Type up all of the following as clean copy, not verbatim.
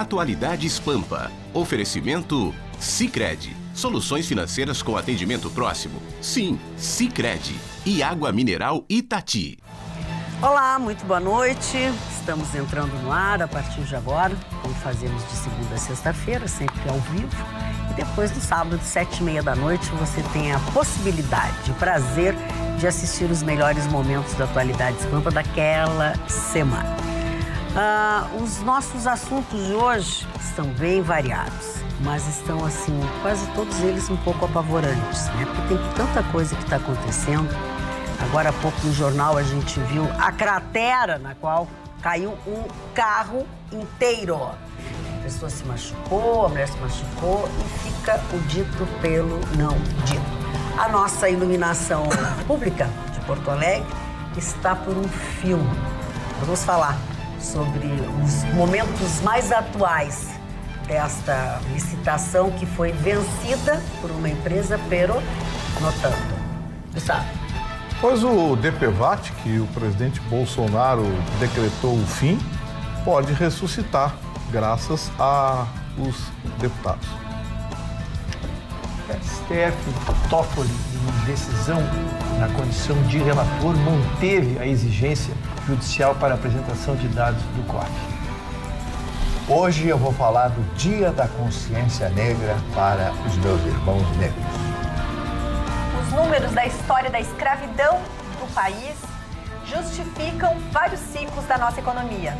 Atualidades Pampa. Oferecimento Sicredi. Soluções financeiras com atendimento próximo. Sim, Sicredi. E água mineral Itati. Olá, muito boa noite. Estamos entrando no ar a partir de agora, como fazemos de segunda a sexta-feira, sempre ao vivo. E depois, no sábado, 7h30 da noite, você tem a possibilidade, o prazer de assistir os melhores momentos da Atualidades Pampa daquela semana. Os nossos assuntos de hoje estão bem variados, mas estão, assim, quase todos eles um pouco apavorantes, né? Porque tem tanta coisa que está acontecendo. Agora há pouco no jornal a gente viu a cratera na qual caiu um carro inteiro. A pessoa se machucou, a mulher se machucou e fica o dito pelo não dito. A nossa iluminação pública de Porto Alegre está por um fio. Nós vamos falar sobre os momentos mais atuais desta licitação que foi vencida por uma empresa, pero notando. Gustavo. Pois o DPVAT, que o presidente Bolsonaro decretou o fim, pode ressuscitar, graças aos deputados. STF Toffoli, em decisão na condição de relator, manteve a exigência judicial para a apresentação de dados do COAF. Hoje eu vou falar do Dia da Consciência Negra para os meus irmãos negros. Os números da história da escravidão do país justificam vários ciclos da nossa economia.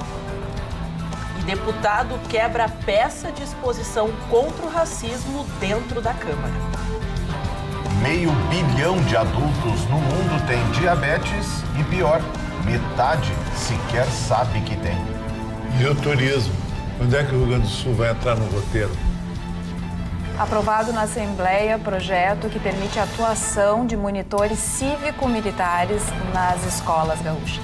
E deputado quebra peça de exposição contra o racismo dentro da Câmara. 500 milhão de adultos no mundo têm diabetes e, pior, metade sequer sabe que tem. E o turismo? Onde é que o Rio Grande do Sul vai entrar no roteiro? Aprovado na Assembleia projeto que permite a atuação de monitores cívico-militares nas escolas gaúchas.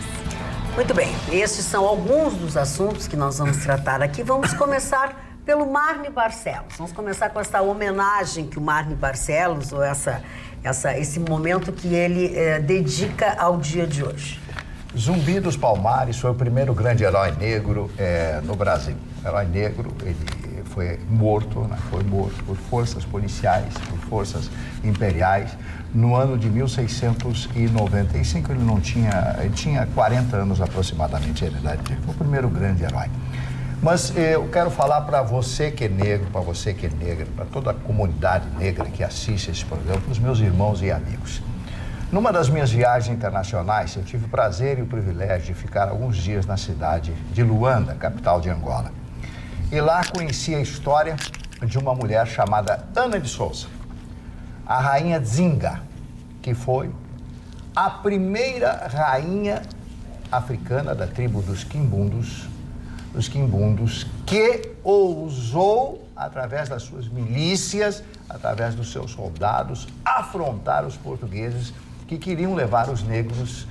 Muito bem, estes são alguns dos assuntos que nós vamos tratar aqui. Vamos começar pelo Marne Barcelos. Vamos começar com essa homenagem que o Marne Barcelos, ou esse momento que ele dedica ao dia de hoje. Zumbi dos Palmares foi o primeiro grande herói negro no Brasil. Herói negro, ele foi morto por forças policiais, por forças imperiais, no ano de 1695. Ele tinha 40 anos aproximadamente, ele foi o primeiro grande herói. Mas eu quero falar para você que é negro, para você que é negra, para toda a comunidade negra que assiste esse programa, para os meus irmãos e amigos. Numa das minhas viagens internacionais, eu tive o prazer e o privilégio de ficar alguns dias na cidade de Luanda, capital de Angola. E lá conheci a história de uma mulher chamada Ana de Souza, a rainha Zinga, que foi a primeira rainha africana da tribo dos Quimbundos, que ousou, através das suas milícias, através dos seus soldados, afrontar os portugueses que queriam levar os negros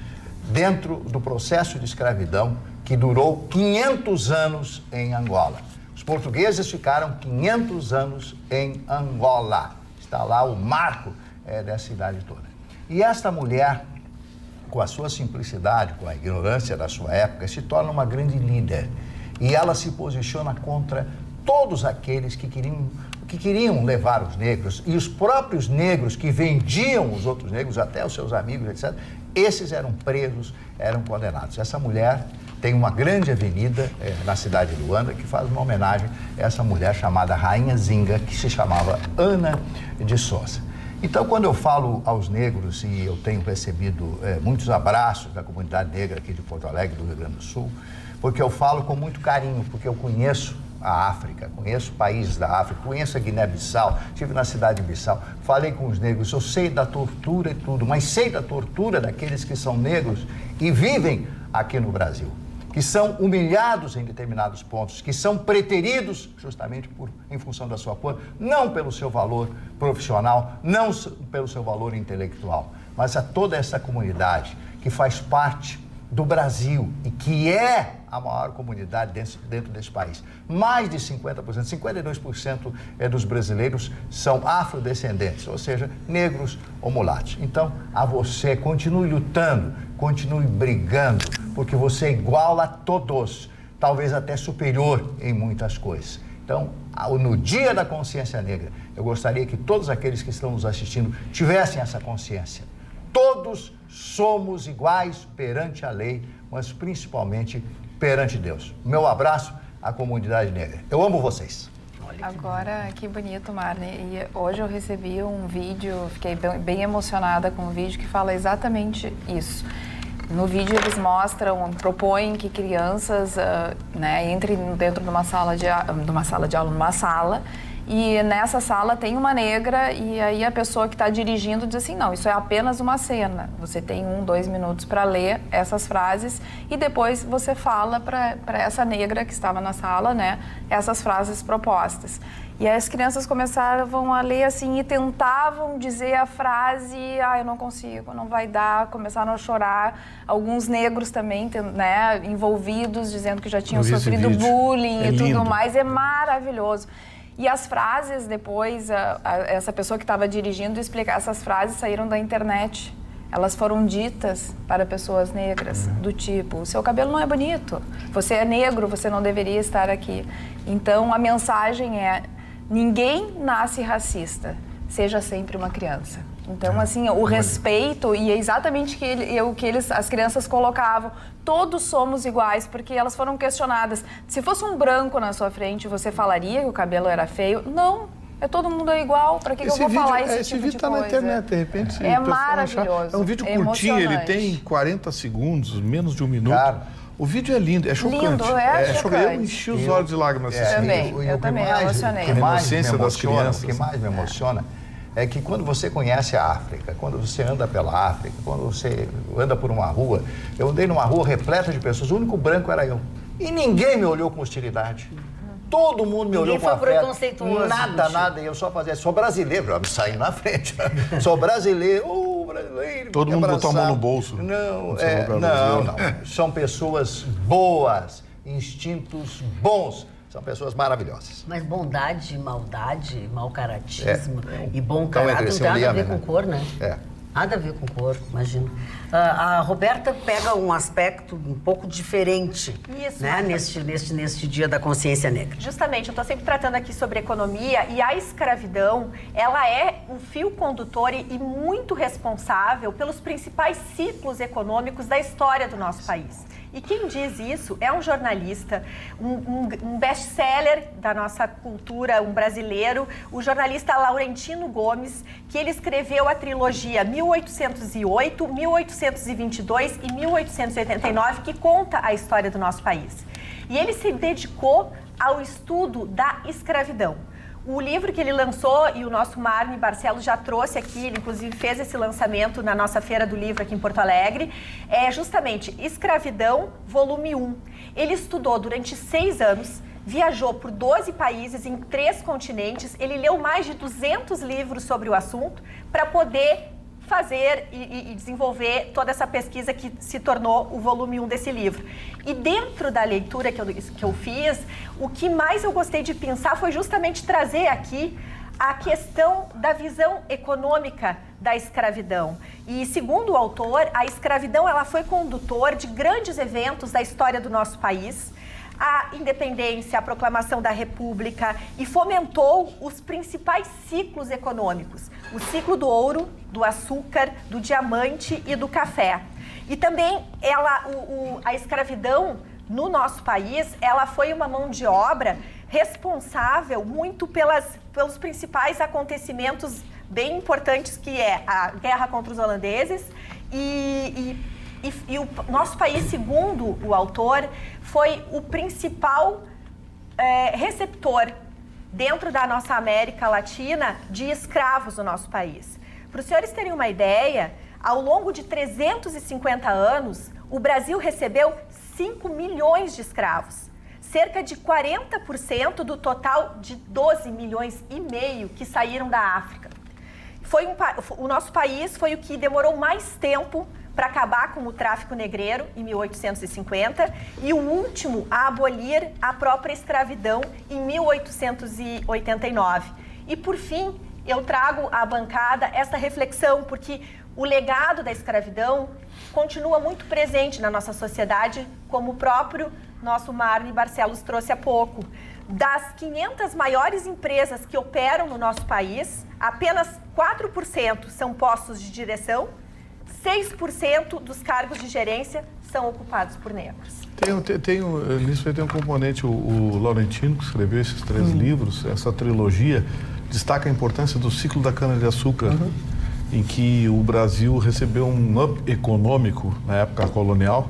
dentro do processo de escravidão que durou 500 anos em Angola. Os portugueses ficaram 500 anos em Angola. Está lá o marco dessa idade toda. E esta mulher, com a sua simplicidade, com a ignorância da sua época, se torna uma grande líder. E ela se posiciona contra todos aqueles que queriam levar os negros, e os próprios negros que vendiam os outros negros, até os seus amigos, etc., esses eram presos, eram condenados. Essa mulher tem uma grande avenida na cidade de Luanda que faz uma homenagem a essa mulher chamada Rainha Zinga, que se chamava Ana de Souza. Então, quando eu falo aos negros, e eu tenho recebido muitos abraços da comunidade negra aqui de Porto Alegre, do Rio Grande do Sul, porque eu falo com muito carinho, porque eu conheço a África, conheço países da África, conheço a Guiné-Bissau, estive na cidade de Bissau, falei com os negros, eu sei da tortura e tudo, mas sei da tortura daqueles que são negros e vivem aqui no Brasil, que são humilhados em determinados pontos, que são preteridos justamente em função da sua cor, não pelo seu valor profissional, não pelo seu valor intelectual, mas a toda essa comunidade que faz parte do Brasil e que é a maior comunidade dentro desse país. Mais de 50%, 52% dos brasileiros são afrodescendentes, ou seja, negros ou mulatos. Então, a você, continue lutando, continue brigando, porque você é igual a todos. talvez até superior em muitas coisas. Então, no Dia da Consciência Negra, eu gostaria que todos aqueles que estão nos assistindo tivessem essa consciência. Todos somos iguais perante a lei, mas principalmente perante Deus. Meu abraço à comunidade negra. Eu amo vocês. Agora, que bonito, Marne. E hoje eu recebi um vídeo, fiquei bem emocionada com o vídeo que fala exatamente isso. No vídeo eles propõem que crianças entrem dentro de uma sala de aula, numa sala, e nessa sala tem uma negra, e aí a pessoa que está dirigindo diz assim, não, isso é apenas uma cena. Você tem 2 minutos para ler essas frases e depois você fala para essa negra que estava na sala, né, essas frases propostas. E aí as crianças começavam a ler assim e tentavam dizer a frase, eu não consigo, não vai dar, começaram a chorar. Alguns negros também, né, envolvidos, dizendo que já tinham sofrido bullying e tudo mais. É maravilhoso. E as frases depois, essa pessoa que estava dirigindo explicar, essas frases saíram da internet. Elas foram ditas para pessoas negras, do tipo, o seu cabelo não é bonito, você é negro, você não deveria estar aqui. Então a mensagem é, ninguém nasce racista, seja sempre uma criança. Então, assim, o respeito, e é exatamente o que as crianças colocavam, todos somos iguais, porque elas foram questionadas. Se fosse um branco na sua frente, você falaria que o cabelo era feio? Não, todo mundo é igual, para que eu vou falar esse tipo de coisa? Esse vídeo está na internet, de repente. É maravilhoso. É um vídeo curtinho, ele tem 40 segundos, menos de 1 minuto. Cara, o vídeo é lindo, é chocante. Lindo, é chocante. Eu enchi os olhos de lágrimas assistindo. Eu também me emocionei. A inocência das crianças. O que mais me emociona é que quando você conhece a África, quando você anda pela África, quando você anda por uma rua, eu andei numa rua repleta de pessoas, o único branco era eu. E ninguém me olhou com hostilidade. Todo mundo me olhou com afeto. Nada, eu só fazia, sou brasileiro, eu saí na frente. Sou brasileiro, brasileiro. Todo mundo botou a mão no bolso. Não. São pessoas boas, instintos bons. São pessoas maravilhosas. Mas bondade, maldade, mau caratismo e bom caráter não tem nada a ver com cor, né? Nada a ver com cor, imagina. A Roberta pega um aspecto um pouco diferente, né, neste Dia da Consciência Negra. Justamente, eu estou sempre tratando aqui sobre economia e a escravidão, ela é um fio condutor e muito responsável pelos principais ciclos econômicos da história do nosso país. E quem diz isso é um jornalista, um best-seller da nossa cultura, um brasileiro, o jornalista Laurentino Gomes, que ele escreveu a trilogia 1808, 1822 e 1889, que conta a história do nosso país. E ele se dedicou ao estudo da escravidão. O livro que ele lançou, e o nosso Marne Barcelos já trouxe aqui, ele inclusive fez esse lançamento na nossa Feira do Livro aqui em Porto Alegre, é justamente Escravidão, volume 1. Ele estudou durante 6 anos, viajou por 12 países em 3 continentes, ele leu mais de 200 livros sobre o assunto para poder fazer e desenvolver toda essa pesquisa que se tornou o volume 1 desse livro. E dentro da leitura que eu fiz, o que mais eu gostei de pensar foi justamente trazer aqui a questão da visão econômica da escravidão. E segundo o autor, a escravidão ela foi condutor de grandes eventos da história do nosso país, a independência, a proclamação da República, e fomentou os principais ciclos econômicos. O ciclo do ouro, do açúcar, do diamante e do café. E também a escravidão no nosso país, ela foi uma mão de obra responsável muito pelos principais acontecimentos bem importantes, que é a guerra contra os holandeses e o nosso país, segundo o autor, foi o principal receptor dentro da nossa América Latina de escravos no nosso país. Para os senhores terem uma ideia, ao longo de 350 anos, o Brasil recebeu 5 milhões de escravos, cerca de 40% do total de 12 milhões e meio que saíram da África. O nosso país foi o que demorou mais tempo para acabar com o tráfico negreiro, em 1850, e o último a abolir a própria escravidão, em 1889. E, por fim, eu trago à bancada essa reflexão, porque o legado da escravidão continua muito presente na nossa sociedade, como o próprio nosso Marne Barcelos trouxe há pouco. Das 500 maiores empresas que operam no nosso país, apenas 4% são postos de direção, 6% dos cargos de gerência são ocupados por negros. Nisso aí tem um componente, o Laurentino, que escreveu esses 3 livros, essa trilogia, destaca a importância do ciclo da cana-de-açúcar, em que o Brasil recebeu um up econômico na época colonial,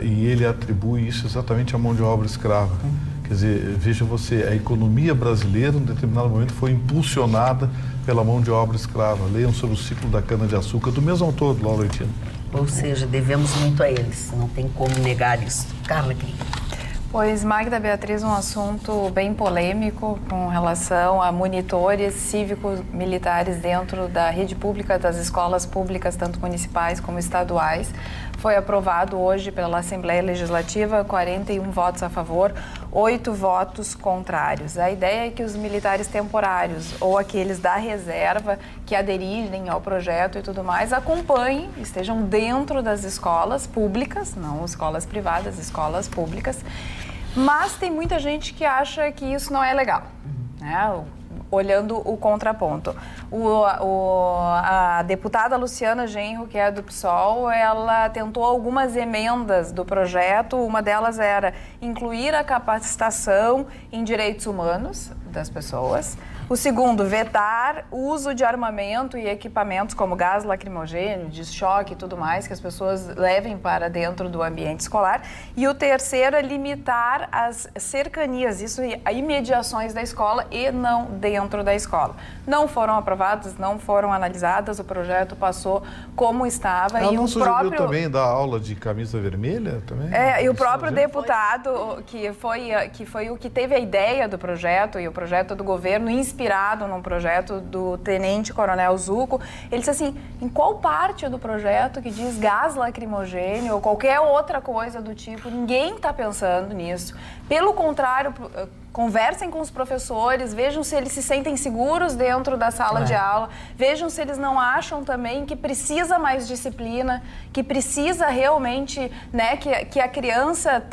e ele atribui isso exatamente à mão de obra escrava. Quer dizer, veja você, a economia brasileira, em um determinado momento, foi impulsionada pela mão de obra escrava. Leiam sobre o ciclo da cana-de-açúcar, do mesmo autor, Laurentino. Ou seja, devemos muito a eles, não tem como negar isso. Carla, querida. Pois, Magda Beatriz, um assunto bem polêmico com relação a monitores cívicos militares dentro da rede pública, das escolas públicas, tanto municipais como estaduais. Foi aprovado hoje pela Assembleia Legislativa, 41 votos a favor, 8 votos contrários. A ideia é que os militares temporários ou aqueles da reserva que aderirem ao projeto e tudo mais, acompanhem, estejam dentro das escolas públicas, não escolas privadas, escolas públicas. Mas tem muita gente que acha que isso não é legal, né? Olhando o contraponto. A deputada Luciana Genro, que é do PSOL, ela tentou algumas emendas do projeto. Uma delas era incluir a capacitação em direitos humanos das pessoas. O segundo, vetar o uso de armamento e equipamentos como gás lacrimogêneo, de choque e tudo mais, que as pessoas levem para dentro do ambiente escolar. E o terceiro é limitar as cercanias, isso aí, imediações da escola e não dentro da escola. Não foram aprovadas, não foram analisadas, o projeto passou como estava. Ela e não o sugeriu próprio também dar aula de camisa vermelha também? E o próprio deputado, que foi o que teve a ideia do projeto e o projeto do governo, inspirado num projeto do Tenente Coronel Zucco, ele disse assim, em qual parte do projeto que diz gás lacrimogêneo ou qualquer outra coisa do tipo, ninguém está pensando nisso. Pelo contrário, conversem com os professores, vejam se eles se sentem seguros dentro da sala de aula, vejam se eles não acham também que precisa mais disciplina, que precisa realmente, né, que a criança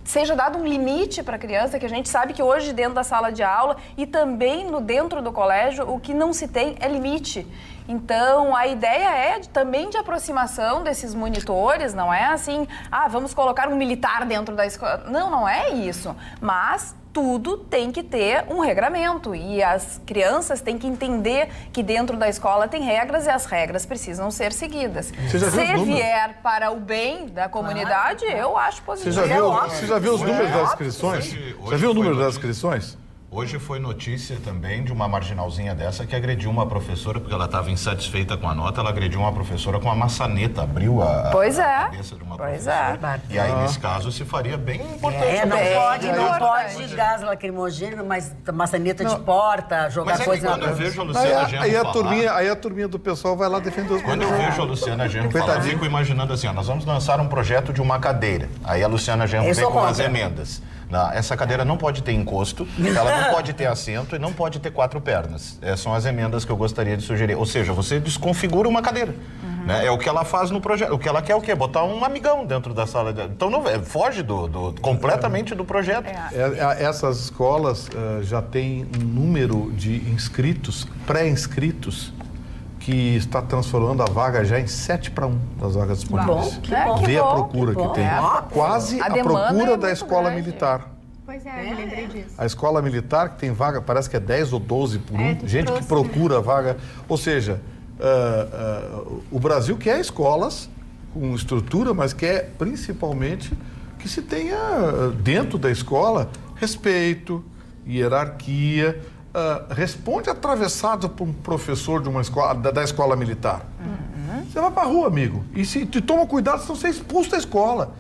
seja dado um limite para a criança, que a gente sabe que hoje dentro da sala de aula e também dentro do colégio, o que não se tem é limite. Então, a ideia é também de aproximação desses monitores, não é assim, vamos colocar um militar dentro da escola. Não é isso. Mas tudo tem que ter um regramento e as crianças têm que entender que dentro da escola tem regras e as regras precisam ser seguidas. Se vier para o bem da comunidade, eu acho positivo. Você já viu os números das inscrições? Já viu o número das inscrições? Hoje foi notícia também de uma marginalzinha dessa que agrediu uma professora, porque ela estava insatisfeita com a nota, ela agrediu uma professora com a maçaneta, abriu a cabeça de uma professora. E aí, nesse caso, se faria bem importante. Não pode gás lacrimogêneo, mas maçaneta de porta, jogar coisa... Quando eu vejo a Luciana Genro falar... Aí a turminha do pessoal vai lá defender os Quando eu vejo a Luciana Genro falar, eu fico imaginando assim, nós vamos lançar um projeto de uma cadeira. Aí a Luciana Genro vem com as emendas. Essa cadeira não pode ter encosto, ela não pode ter assento e não pode ter 4 pernas. Essas são as emendas que eu gostaria de sugerir. Ou seja, você desconfigura uma cadeira. Né? É o que ela faz no projeto. O que ela quer é o quê? Botar um amigão dentro da sala. Então, foge completamente do projeto. Essas escolas já têm um número de inscritos, pré-inscritos, que está transformando a vaga já em 7-1 das vagas disponíveis. Vê a procura que tem. Quase a procura da escola militar. Pois é, eu lembrei disso. A escola militar, que tem vaga, parece que é 10 ou 12 por um. Gente que procura a vaga. Ou seja, o Brasil quer escolas com estrutura, mas quer principalmente que se tenha dentro da escola respeito, hierarquia. Responde atravessado por um professor de uma escola, da escola militar. Você vai pra rua, amigo. E toma cuidado, senão você é expulso da escola.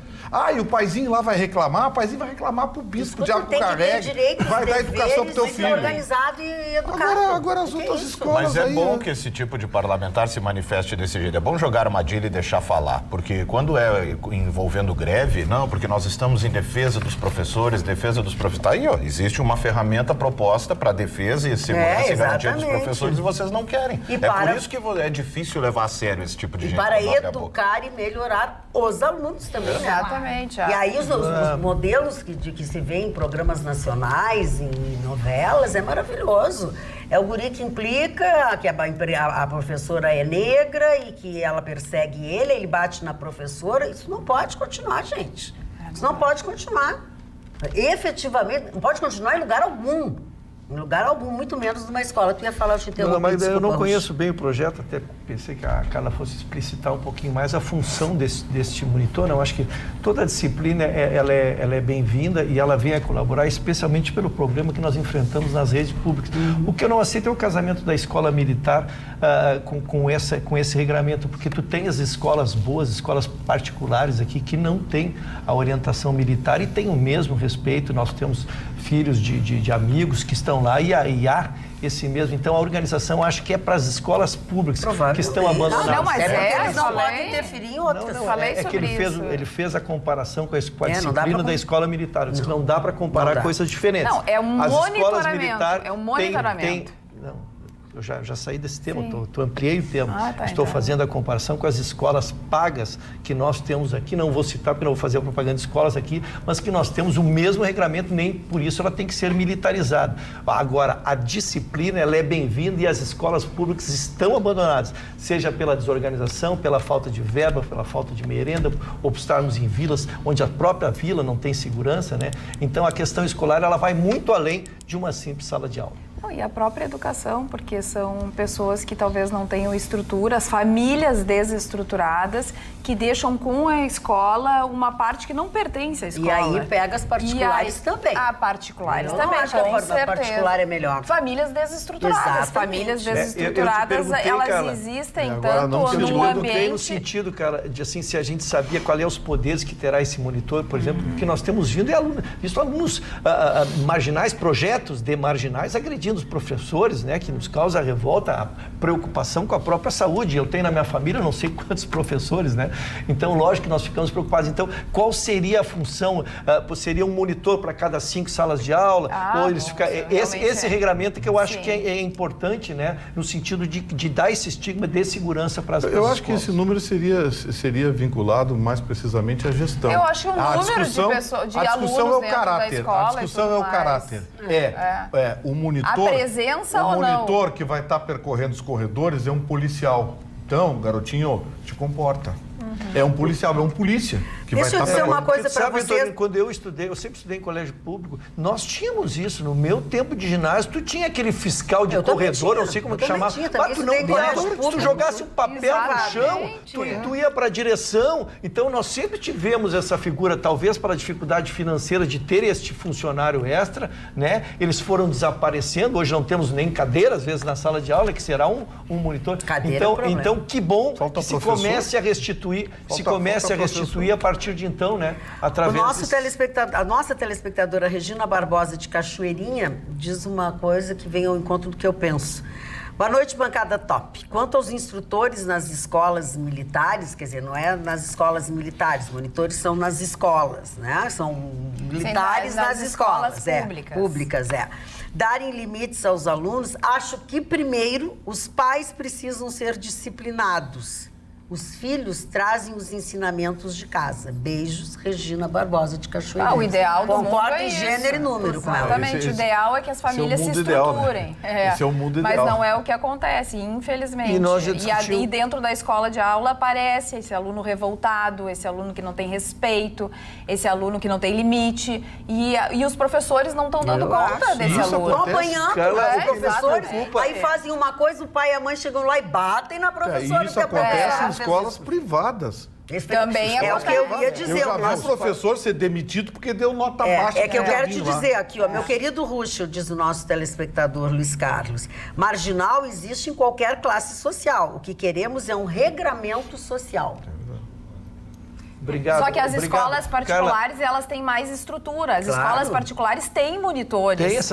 E o paizinho lá vai reclamar, o paizinho vai reclamar pro bispo, o diabo carregue, vai dar educação pro teu filho. Organizado e educado. Agora as outras escolas. Mas é bom que esse tipo de parlamentar se manifeste desse jeito. É bom jogar armadilha e deixar falar. Porque quando é envolvendo greve, porque nós estamos em defesa dos professores, defesa dos professores. Aí, existe uma ferramenta proposta para defesa e segurança e garantia dos professores e vocês não querem. Por isso que é difícil levar a sério esse tipo de gente. E para educar e melhorar os alunos também. Exatamente. Exatamente. E aí os modelos que se vê em programas nacionais, em novelas, é maravilhoso. É o guri que implica, que a professora é negra e que ela persegue ele bate na professora. Isso não pode continuar, gente. Isso não pode continuar. Efetivamente, não pode continuar em lugar algum. Em lugar algum, muito menos numa escola. Tu ia falar, eu te interrompi. Não, mas eu não conheço bem o projeto, até pensei que a Carla fosse explicitar um pouquinho mais a função deste monitor. Eu acho que toda a disciplina ela é bem-vinda e ela vem a colaborar, especialmente pelo problema que nós enfrentamos nas redes públicas. O que eu não aceito é o casamento da escola militar com esse regramento, porque tu tem as escolas boas, escolas particulares aqui, que não têm a orientação militar e têm o mesmo respeito. Nós temos filhos de amigos que estão lá e há esse mesmo. Então, a organização, acho que é para as escolas públicas que estão abandonadas. Não, mas eles não podem interferir em outras. Ele fez a comparação com a disciplina da escola militar. Ele disse que não dá para comparar coisas diferentes. Não, é um monitoramento. É um monitoramento. Eu já saí desse tema, ampliei o tema. Estou fazendo a comparação com as escolas pagas que nós temos aqui. Não vou citar porque não vou fazer a propaganda de escolas aqui, mas que nós temos o mesmo regramento, nem por isso ela tem que ser militarizada. Agora, a disciplina ela é bem-vinda e as escolas públicas estão abandonadas, seja pela desorganização, pela falta de verba, pela falta de merenda, ou por estarmos em vilas onde a própria vila não tem segurança, né? Então, a questão escolar ela vai muito além de uma simples sala de aula. E a própria educação, porque são pessoas que talvez não tenham estruturas, famílias desestruturadas, que deixam com a escola uma parte que não pertence à escola. E aí pega as particulares também. Particulares eu também, não acho que a particular é melhor. Famílias desestruturadas. Exatamente. Famílias desestruturadas, elas Carla, existem tanto no ambiente... no sentido, cara, de assim, se a gente sabia qual é os poderes que terá esse monitor, por exemplo, que nós temos visto alunos marginais, projetos de marginais agredindo os professores, né, que nos causa revolta, a preocupação com a própria saúde. Eu tenho na minha família não sei quantos professores, né? Então, lógico que nós ficamos preocupados. Então, qual seria a função? Seria um monitor para cada 5 salas de aula? Ou eles esse regramento que eu acho que é importante, né, no sentido de dar esse estigma de segurança para as pessoas. Eu acho que esse número seria vinculado mais precisamente à gestão. Eu acho que o número de pessoas, de alunos dentro da escola. A discussão é o caráter. O monitor. A presença ou não? O monitor que vai estar percorrendo os corredores é um policial. Então, garotinho, te comporta. É um policial, é um polícia que vai estar... Deixa eu dizer uma coisa para você. Antônio, quando eu sempre estudei em colégio público, nós tínhamos isso. No meu tempo de ginásio, tu tinha aquele fiscal de corredor, não sei como que chamava. Se tu jogasse um papel no chão, tu ia para a direção. Então, nós sempre tivemos essa figura, talvez pela dificuldade financeira de ter este funcionário extra, né? Eles foram desaparecendo. Hoje não temos nem cadeira, às vezes, na sala de aula, que será um monitor. Então, que bom que se comece a restituir. A partir de então, né? Através a nossa telespectadora Regina Barbosa de Cachoeirinha diz uma coisa que vem ao encontro do que eu penso. Boa noite, bancada top. Quanto aos instrutores nas escolas militares, quer dizer, não é nas escolas militares, monitores são nas escolas, né? São militares nas escolas públicas. Darem limites aos alunos, acho que primeiro os pais precisam ser disciplinados. Os filhos trazem os ensinamentos de casa. Beijos, Regina Barbosa de Cachoeirinha. O ideal do mundo Concordo é em gênero e número com ela. Exatamente. O ideal é que as famílias se estruturem. Esse é o mundo ideal. Mas não é o que acontece, infelizmente. E dentro da escola de aula aparece esse aluno revoltado, esse aluno que não tem respeito, esse aluno que não tem limite. E os professores não estão dando conta desse aluno. Estão apanhando os professores. Aí fazem uma coisa, o pai e a mãe chegam lá e batem na professora. Isso acontece em escolas privadas. Também é o que eu ia dizer. Eu já vi um professor ser demitido porque deu nota baixa. É que eu quero te dizer aqui, ó, meu querido Ruschel, diz o nosso telespectador Luiz Carlos, marginal existe em qualquer classe social. O que queremos é um regramento social. Obrigado. Só que as escolas particulares, elas têm mais estrutura. As escolas particulares têm monitores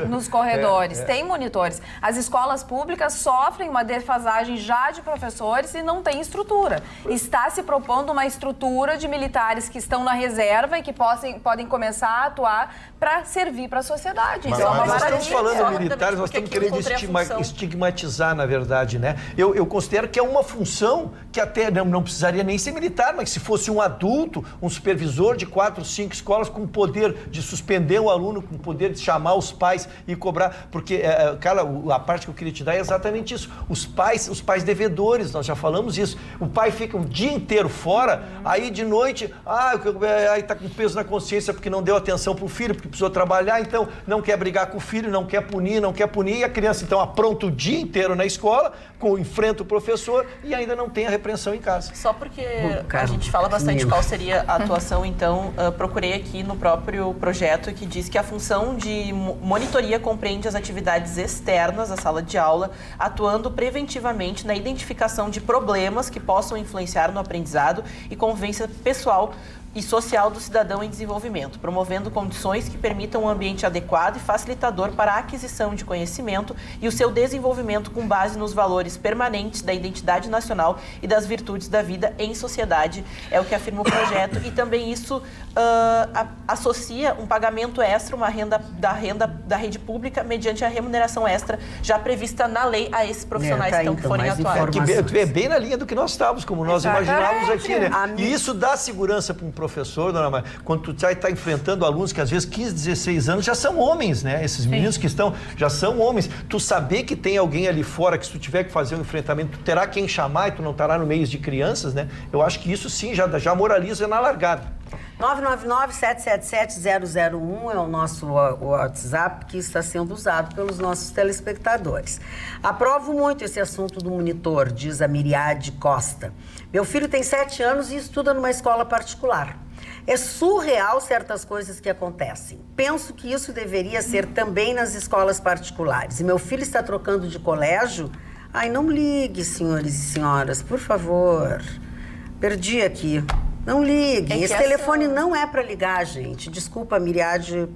nos corredores, têm monitores. As escolas públicas sofrem uma defasagem já de professores e não têm estrutura. Está se propondo uma estrutura de militares que estão na reserva e que podem começar a atuar para servir para a sociedade. Mas nós estamos falando de militares, nós estamos querendo estigmatizar, na verdade, né? Eu considero que é uma função que até não precisaria nem ser militar, mas se fosse um adulto, um supervisor de 4, 5 escolas com poder de suspender o aluno, com poder de chamar os pais e cobrar, porque, cara, a parte que eu queria te dar é exatamente isso. Os pais devedores, nós já falamos isso. O pai fica um dia inteiro fora, aí de noite, aí tá com peso na consciência porque não deu atenção pro filho, porque precisou trabalhar, então não quer brigar com o filho, não quer punir, e a criança então apronta o dia inteiro na escola, enfrenta o professor e ainda não tem a repreensão em casa. Só porque a gente fala bastante qual seria a atuação, então procurei aqui no próprio projeto que diz que a função de monitoria compreende as atividades externas à sala de aula, atuando preventivamente na identificação de problemas que possam influenciar no aprendizado e convivência pessoal e social do cidadão em desenvolvimento, promovendo condições que permitam um ambiente adequado e facilitador para a aquisição de conhecimento e o seu desenvolvimento com base nos valores permanentes da identidade nacional e das virtudes da vida em sociedade, é o que afirma o projeto, e também isso associa um pagamento extra, uma renda da rede pública, mediante a remuneração extra já prevista na lei a esses profissionais que forem atuados. É bem na linha do que nós estávamos, como nós imaginávamos aqui, né? E isso dá segurança para um professor, dona Maria, quando tu está enfrentando alunos que às vezes 15, 16 anos já são homens, né? Esses meninos que já são homens. Tu saber que tem alguém ali fora que se tu tiver que fazer um enfrentamento, tu terá quem chamar e tu não estará no meio de crianças, né? Eu acho que isso sim já moraliza na largada. 999-777-001 é o nosso WhatsApp que está sendo usado pelos nossos telespectadores. Aprovo muito esse assunto do monitor, diz a Miriade Costa. Meu filho tem 7 anos e estuda numa escola particular. É surreal certas coisas que acontecem. Penso que isso deveria ser também nas escolas particulares. E meu filho está trocando de colégio? Ai, não ligue, senhores e senhoras, por favor. Perdi aqui. Não ligue. Esse telefone não é para ligar, gente. Desculpa, Miriade,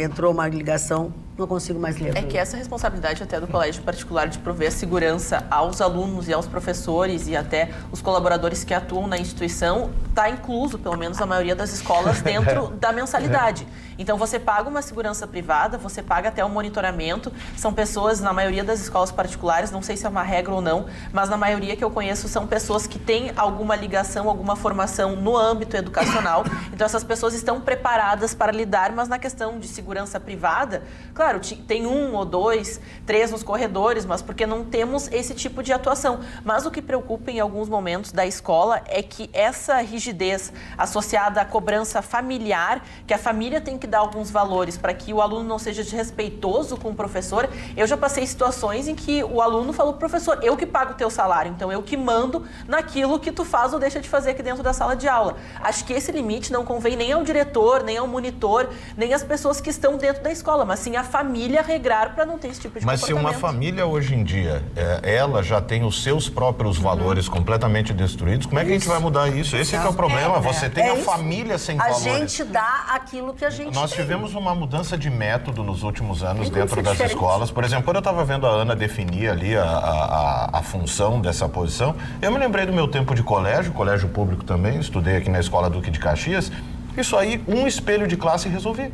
entrou uma ligação, não consigo mais ler. É que essa responsabilidade até do colégio particular de prover segurança aos alunos e aos professores e até os colaboradores que atuam na instituição está incluso, pelo menos a maioria das escolas, dentro da mensalidade. Então você paga uma segurança privada, você paga até o monitoramento. São pessoas, na maioria das escolas particulares, não sei se é uma regra ou não, mas na maioria que eu conheço são pessoas que têm alguma ligação, alguma formação no âmbito educacional. Então essas pessoas estão preparadas para lidar, mas na questão de segurança privada, claro, tem 1 ou 2, 3 nos corredores, mas porque não temos esse tipo de atuação. Mas o que preocupa em alguns momentos da escola é que essa rigidez associada à cobrança familiar, que a família tem que dar alguns valores para que o aluno não seja desrespeitoso com o professor. Eu já passei situações em que o aluno falou pro professor, eu que pago o teu salário, então eu que mando naquilo que tu faz ou deixa de fazer aqui dentro da sala de aula. Acho que esse limite não convém nem ao diretor, nem ao monitor, nem às pessoas que estão dentro da escola, mas sim a família regrar para não ter esse tipo de comportamento. Mas se uma família hoje em dia, ela já tem os seus próprios valores completamente destruídos, como é que a gente vai mudar isso? Esse é o problema, você tem a família sem valores. A gente dá aquilo que a gente Nós tivemos uma mudança de método nos últimos anos dentro das escolas. Por exemplo, quando eu estava vendo a Ana definir ali a função dessa posição, eu me lembrei do meu tempo de colégio público também, estudei aqui na Escola Duque de Caxias. Isso aí, um espelho de classe resolvia.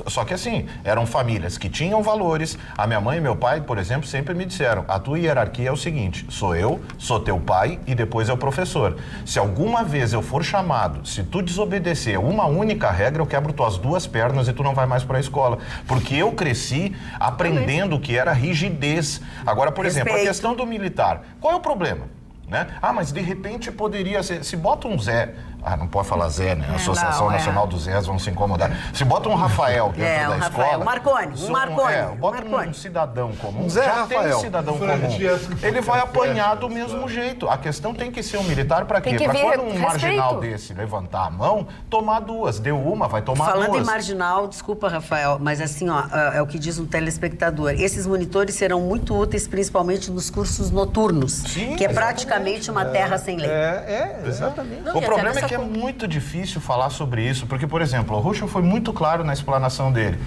Só que assim, eram famílias que tinham valores. A minha mãe e meu pai, por exemplo, sempre me disseram, a tua hierarquia é o seguinte, sou eu, sou teu pai e depois é o professor. Se alguma vez eu for chamado, se tu desobedecer uma única regra, eu quebro tuas 2 pernas e tu não vai mais para a escola. Porque eu cresci aprendendo o que era rigidez. Agora, por exemplo, a questão do militar. Qual é o problema? Né? Mas de repente poderia ser, se bota um Zé, não pode falar Zé, né? A Associação Nacional dos Zés vão se incomodar. Se bota um Rafael dentro da escola... Um Marconi. Bota um cidadão comum. Zé Rafael. Tem um cidadão comum. Ele vai apanhar do mesmo jeito. A questão tem que ser um militar para quê? Para quando um marginal desse levantar a mão, tomar 2. Deu uma, vai tomar 2. Falando em marginal, desculpa, Rafael, mas assim, é o que diz um telespectador. Esses monitores serão muito úteis, principalmente nos cursos noturnos, sim, que é praticamente uma terra sem lei. Exatamente. O problema é que é muito difícil falar sobre isso, porque, por exemplo, o Ruschel foi muito claro na explanação dele.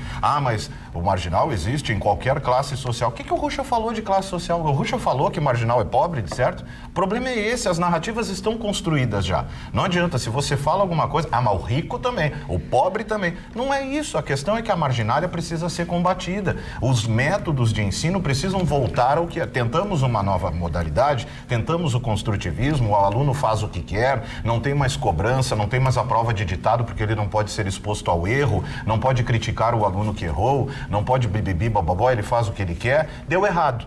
Mas O marginal existe em qualquer classe social. O que o Ruxa falou de classe social? O Ruxa falou que marginal é pobre, certo? O problema é esse, as narrativas estão construídas já. Não adianta, se você fala alguma coisa, mas o rico também, o pobre também. Não é isso, a questão é que a marginália precisa ser combatida. Os métodos de ensino precisam voltar ao que é. Tentamos uma nova modalidade, tentamos o construtivismo, o aluno faz o que quer, não tem mais cobrança, não tem mais a prova de ditado porque ele não pode ser exposto ao erro, não pode criticar o aluno que errou, não pode bibibi, bababó, ele faz o que ele quer. Deu errado.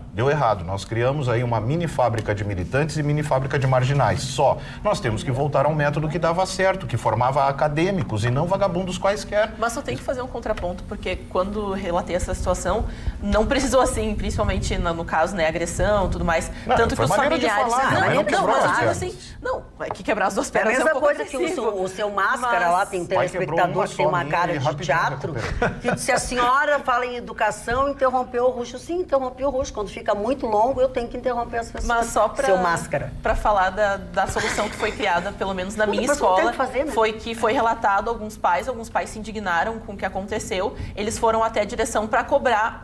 Nós criamos aí uma mini fábrica de militantes e mini fábrica de marginais. Só. Nós temos que voltar a um método que dava certo, que formava acadêmicos e não vagabundos quaisquer. Mas só tem que fazer um contraponto, porque quando relatei essa situação, não precisou assim, principalmente no caso, né, agressão e tudo mais. Não, tanto que os familiares... Mas eu digo assim, não, é que quebrar as duas pernas é a mesma coisa agressivo. que o seu Máscara lá, tem telespectador que tem uma cara de teatro, que se a senhora fala em educação, interrompeu o Ruxa. Sim, interrompeu o Ruxa. Quando fica muito longo, eu tenho que interromper as pessoas. Mas só seu Máscara. Para falar da solução que foi criada, pelo menos na minha escola, foi que foi relatado alguns pais se indignaram com o que aconteceu, eles foram até a direção para cobrar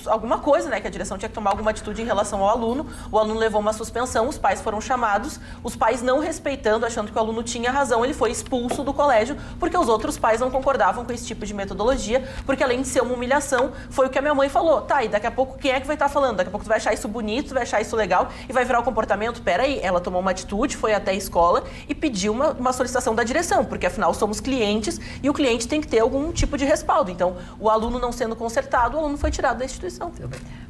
alguma coisa, né, que a direção tinha que tomar alguma atitude em relação ao aluno. O aluno levou uma suspensão, os pais foram chamados, os pais não respeitando, achando que o aluno tinha razão, ele foi expulso do colégio, porque os outros pais não concordavam com esse tipo de metodologia, porque além de ser uma humilhação, foi o que a minha mãe falou. Tá, e daqui a pouco quem é que vai estar falando? Daqui a pouco tu vai achar isso bonito, tu vai achar isso legal e vai virar o comportamento? Peraí, ela tomou uma atitude, foi até a escola e pediu uma solicitação da direção, porque afinal somos clientes e o cliente tem que ter algum tipo de respaldo. Então, o aluno não sendo consertado, o aluno foi tirado da instituição.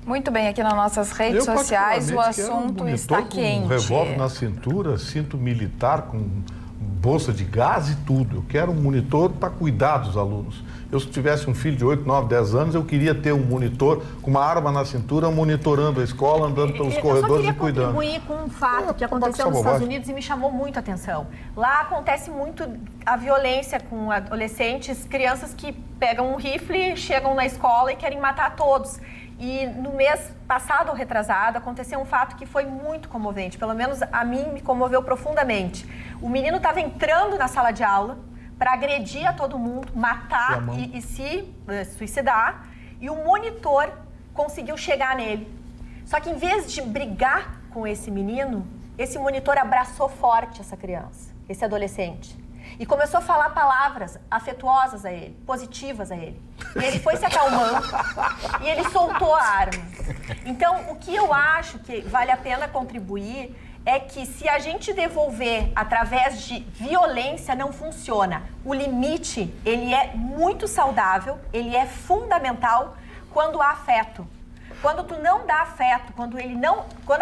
Muito bem, aqui nas nossas redes sociais o assunto está quente. Um revólver na cintura, cinto militar com bolsa de gás e tudo. Eu quero um monitor para cuidar dos alunos. Eu, se tivesse um filho de 8, 9, 10 anos, eu queria ter um monitor com uma arma na cintura, monitorando a escola, andando pelos corredores e cuidando. Eu só queria contribuir com um fato que aconteceu nos Estados Unidos e me chamou muito a atenção. Lá acontece muito a violência com adolescentes, crianças que pegam um rifle, chegam na escola e querem matar todos. E no mês passado ou retrasado, aconteceu um fato que foi muito comovente. Pelo menos a mim me comoveu profundamente. O menino estava entrando na sala de aula para agredir a todo mundo, matar e se suicidar. E o monitor conseguiu chegar nele. Só que em vez de brigar com esse menino, esse monitor abraçou forte essa criança, esse adolescente. E começou a falar palavras afetuosas a ele, positivas a ele. E ele foi se acalmando e ele soltou a arma. Então, o que eu acho que vale a pena contribuir é que se a gente devolver através de violência, não funciona. O limite, ele é muito saudável, ele é fundamental quando há afeto. Quando tu não dá afeto, quando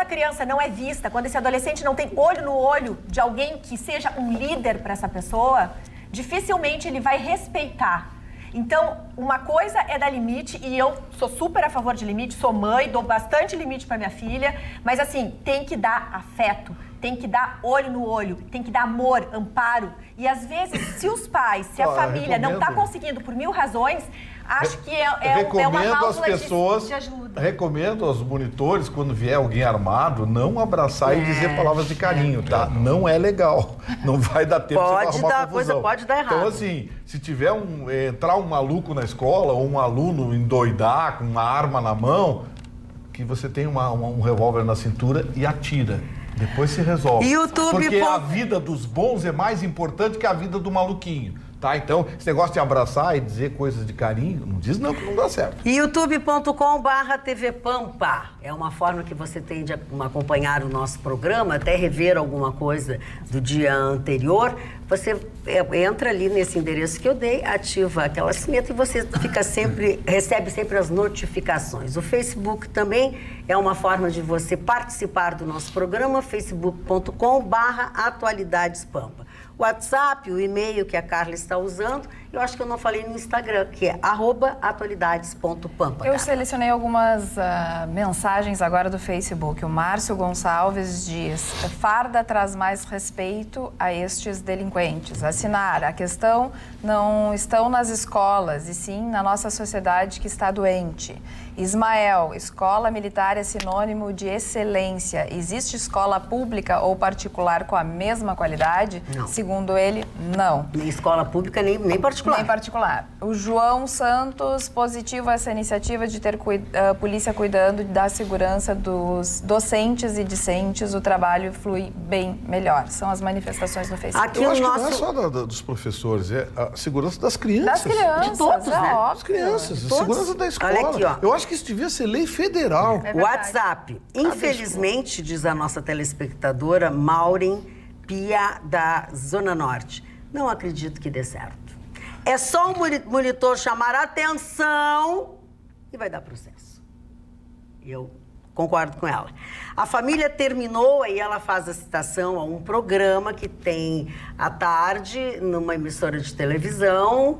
a criança não é vista, quando esse adolescente não tem olho no olho de alguém que seja um líder para essa pessoa, dificilmente ele vai respeitar. Então, uma coisa é dar limite, e eu sou super a favor de limite, sou mãe, dou bastante limite para minha filha, mas assim, tem que dar afeto, tem que dar olho no olho, tem que dar amor, amparo. E às vezes, se os pais, se a família não está conseguindo por 1000 razões, acho que é uma válvula de ajuda. Recomendo aos monitores, quando vier alguém armado, não abraçar e dizer palavras de carinho, tá? Não é legal. Não vai dar tempo de arrumar confusão. Pode dar errado. Então, assim, se tiver entrar um maluco na escola ou um aluno endoidar com uma arma na mão, que você tem um revólver na cintura e atira. Depois se resolve. Porque a vida dos bons é mais importante que a vida do maluquinho. Tá? Então, esse negócio de abraçar e dizer coisas de carinho, não diz não, que não dá certo. youtube.com/tvpampa é uma forma que você tem de acompanhar o nosso programa, até rever alguma coisa do dia anterior. Você entra ali nesse endereço que eu dei, ativa aquela sineta e você recebe sempre as notificações. O Facebook também é uma forma de você participar do nosso programa, facebook.com/atualidadespampa. O WhatsApp, o e-mail que a Carla está usando, eu acho que eu não falei no Instagram, que é @atualidades.pampa. Eu selecionei algumas mensagens agora do Facebook. O Márcio Gonçalves diz: farda traz mais respeito a estes delinquentes. Assinar, a questão não estão nas escolas, e sim na nossa sociedade que está doente. Ismael, escola militar é sinônimo de excelência. Existe escola pública ou particular com a mesma qualidade? Não. Segundo ele, não. Nem escola pública, nem particular. particular. Nem particular. O João Santos, positivo essa iniciativa de ter polícia cuidando da segurança dos docentes e discentes, o trabalho flui bem melhor. São as manifestações no Facebook. Aqui eu acho que não é só dos professores, é a segurança das crianças. Das crianças, de todos, né? Óbvio. Das crianças, Todos. a segurança da escola. Olha aqui, ó. Eu acho que isso devia ser lei federal. WhatsApp. Infelizmente, diz a nossa telespectadora Maureen Pia, da Zona Norte, não acredito que dê certo. É só um monitor chamar a atenção e vai dar processo. Eu concordo com ela. A família terminou, aí ela faz a citação a um programa que tem à tarde, numa emissora de televisão,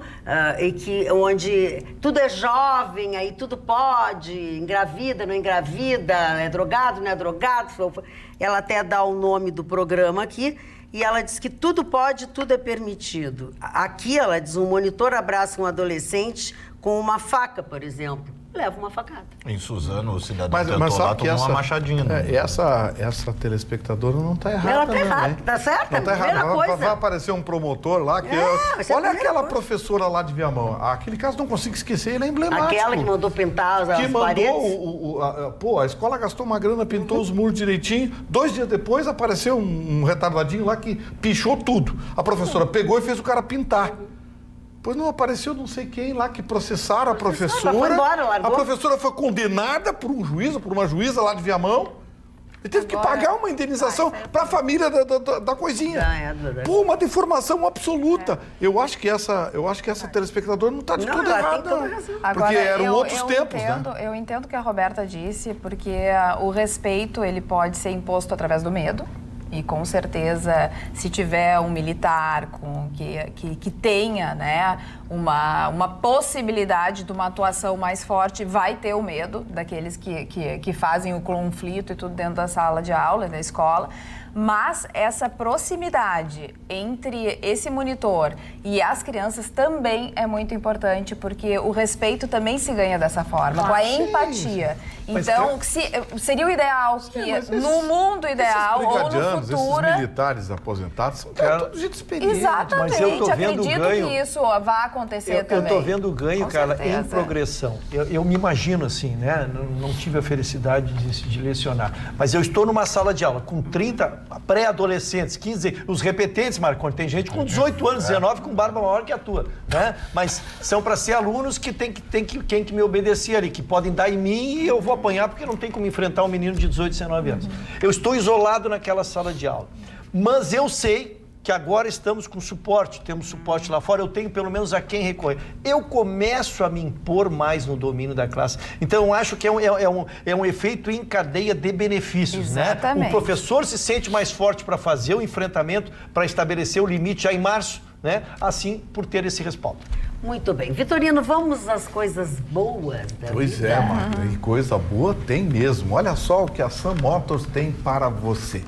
onde tudo é jovem, aí tudo pode, engravida, não engravida, é drogado, não é drogado. Ela até dá o nome do programa aqui, e ela diz que tudo pode, tudo é permitido. Aqui ela diz, um monitor abraça um adolescente com uma faca, por exemplo. Leva uma facada. Em Suzano, o cidadão Mas tentou sabe lá, que tomou uma machadinha. Essa telespectadora não está errada. Ela está errada, tá certo? Não está errada. Coisa. Vai aparecer um promotor lá que... olha aquela professora lá de Viamão. Aquele caso não consigo esquecer, ele é emblemático. Aquela que mandou pintar as paredes. A escola gastou uma grana, pintou os muros direitinho. 2 dias depois apareceu um retardadinho lá que pichou tudo. A professora pegou e fez o cara pintar. Pois não apareceu não sei quem lá que processaram a professora. Foi embora, largou. A professora foi condenada por um juiz, por uma juíza lá de Viamão. E teve que pagar uma indenização para a família da coisinha. Pô, uma deformação absoluta. Eu acho que essa telespectadora não está de tudo errada. Porque eram outros tempos, né? Eu entendo o que a Roberta disse, porque o respeito ele pode ser imposto através do medo. E com certeza, se tiver um militar que tenha, né, uma possibilidade de uma atuação mais forte, vai ter o medo daqueles que fazem o conflito e tudo dentro da sala de aula, da escola. Mas essa proximidade entre esse monitor e as crianças também é muito importante, porque o respeito também se ganha dessa forma, com a empatia. Então, seria o ideal que no mundo ideal ou no futuro... Esses militares aposentados são todos gente experiente. Exatamente, mas eu tô vendo acredito ganho, que isso vai acontecer também. Eu estou vendo o ganho, Carla, em progressão. Eu me imagino assim, né? Não tive a felicidade de lecionar, mas eu estou numa sala de aula com 30 pré-adolescentes, 15, os repetentes, Marconi, tem gente com 18 anos, 19, com barba maior que a tua, né? Mas são para ser alunos que tem que me obedecer ali, que podem dar em mim e eu vou apanhar porque não tem como enfrentar um menino de 18, 19 anos. Eu estou isolado naquela sala de aula, mas eu sei que agora estamos com suporte, temos suporte lá fora, eu tenho pelo menos a quem recorrer. Eu começo a me impor mais no domínio da classe. Então, eu acho que é um efeito em cadeia de benefícios, exatamente, né? O professor se sente mais forte para fazer o enfrentamento, para estabelecer o limite já em março, né? Assim, por ter esse respaldo. Muito bem. Vitorino, vamos às coisas boas da Pois vida. é, Magda, e coisa boa tem mesmo. Olha só o que a Sam Motors tem para você.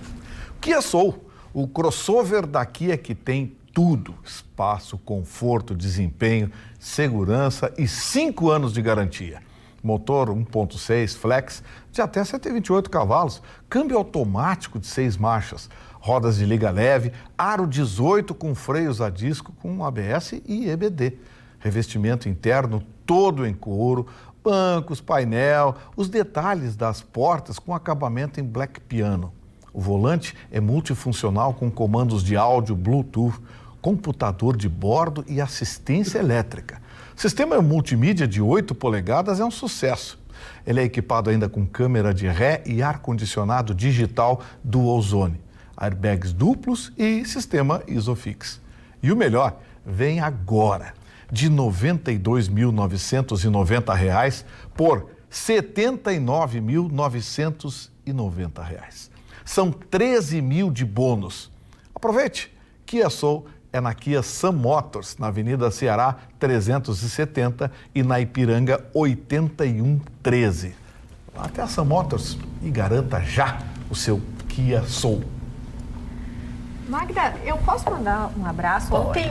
Kia Soul, o crossover da Kia que tem tudo: espaço, conforto, desempenho, segurança e 5 anos de garantia. Motor 1.6 flex de até 128 cavalos, câmbio automático de 6 marchas, rodas de liga leve, aro 18 com freios a disco com ABS e EBD. Revestimento interno todo em couro, bancos, painel, os detalhes das portas com acabamento em black piano. O volante é multifuncional com comandos de áudio, Bluetooth, computador de bordo e assistência elétrica. O sistema multimídia de 8 polegadas é um sucesso. Ele é equipado ainda com câmera de ré e ar-condicionado digital Dual Zone, airbags duplos e sistema Isofix. E o melhor, vem agora, de R$ 92.990 por R$ 79.990. São 13 mil de bônus. Aproveite! Kia Soul é na Kia Sam Motors, na Avenida Ceará 370 e na Ipiranga 8113. Vá até a Sam Motors e garanta já o seu Kia Soul. Magda, eu posso mandar um abraço? Pode. Ontem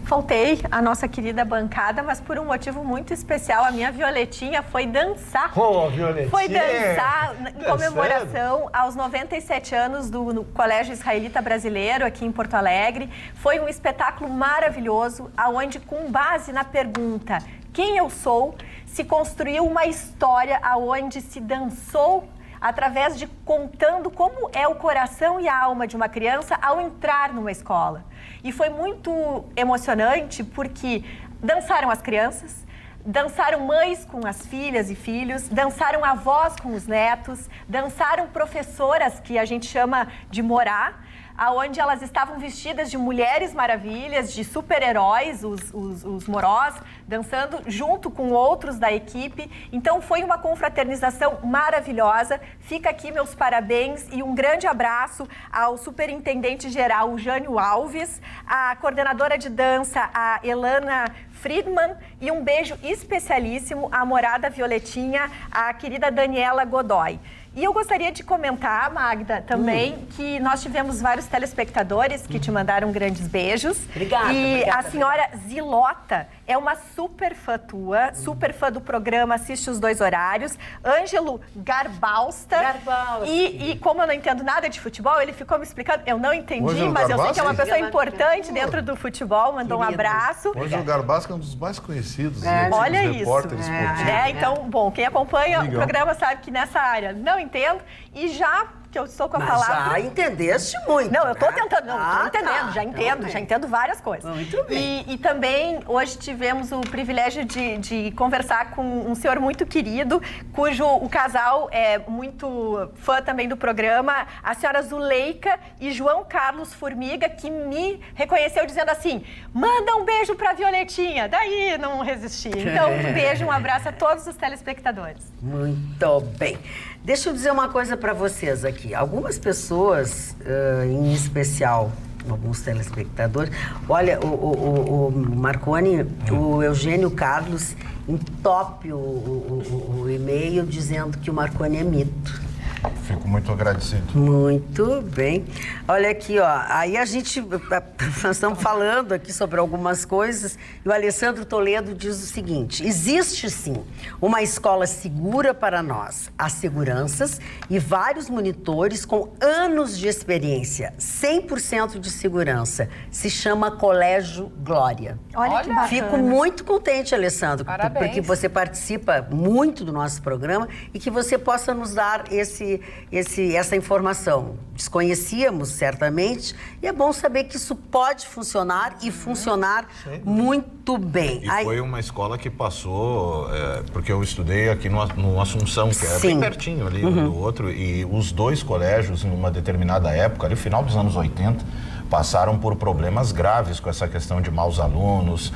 faltei à nossa querida bancada, mas por um motivo muito especial. A minha Violetinha foi dançar. Oh, Violetinha! Foi dançar comemoração aos 97 anos do Colégio Israelita Brasileiro, aqui em Porto Alegre. Foi um espetáculo maravilhoso, onde, com base na pergunta quem eu sou, se construiu uma história onde se dançou através de contando como é o coração e a alma de uma criança ao entrar numa escola. E foi muito emocionante porque dançaram as crianças, dançaram mães com as filhas e filhos, dançaram avós com os netos, dançaram professoras, que a gente chama de morá, aonde elas estavam vestidas de mulheres maravilhas, de super-heróis, os morós, dançando junto com outros da equipe. Então foi uma confraternização maravilhosa. Fica aqui meus parabéns e um grande abraço ao superintendente-geral, o Jânio Alves, à coordenadora de dança, a Elana Friedman, e um beijo especialíssimo à morada Violetinha, a querida Daniela Godoy. E eu gostaria de comentar, Magda, também, que nós tivemos vários telespectadores que te mandaram grandes beijos. Obrigada. E a senhora Zilota é uma super fã tua, super fã do programa, assiste os 2 horários. Ângelo Garbausta. E como eu não entendo nada de futebol, ele ficou me explicando. Eu não entendi, mas eu sei que é uma pessoa importante dentro do futebol. Mandou um abraço. O Ângelo Garbausta é um dos mais conhecidos. Olha dos repórteres esportivos. Então, bom, quem acompanha o programa sabe que nessa área não entendo. E já que eu estou com a palavra... já entendeste muito. Não, eu estou tentando, estou entendendo, já entendo várias coisas. Muito bem. E também hoje tivemos o privilégio de conversar com um senhor muito querido, cujo o casal é muito fã também do programa, a senhora Zuleika e João Carlos Formiga, que me reconheceu dizendo assim, manda um beijo pra Violetinha. Daí não resisti. Então, um beijo, um abraço a todos os telespectadores. Muito bem. Deixa eu dizer uma coisa para vocês aqui. Algumas pessoas, em especial alguns telespectadores, olha, o Marconi, o Eugênio Carlos entope o e-mail dizendo que o Marconi é mito. Fico muito agradecido. Muito bem. Olha aqui, ó. Aí nós estamos falando aqui sobre algumas coisas e o Alessandro Toledo diz o seguinte: existe sim uma escola segura para nós. Há seguranças e vários monitores com anos de experiência, 100% de segurança. Se chama Colégio Glória. Olha que bacana. Fico muito contente, Alessandro, Parabéns. porque você participa muito do nosso programa e que você possa nos dar essa informação. Desconhecíamos, certamente, e é bom saber que isso pode funcionar e funcionar muito bem. E foi uma escola que passou, porque eu estudei aqui no Assunção, que era bem pertinho ali um do outro, e os 2 colégios, numa determinada época, ali no final dos anos 80, passaram por problemas graves com essa questão de maus alunos.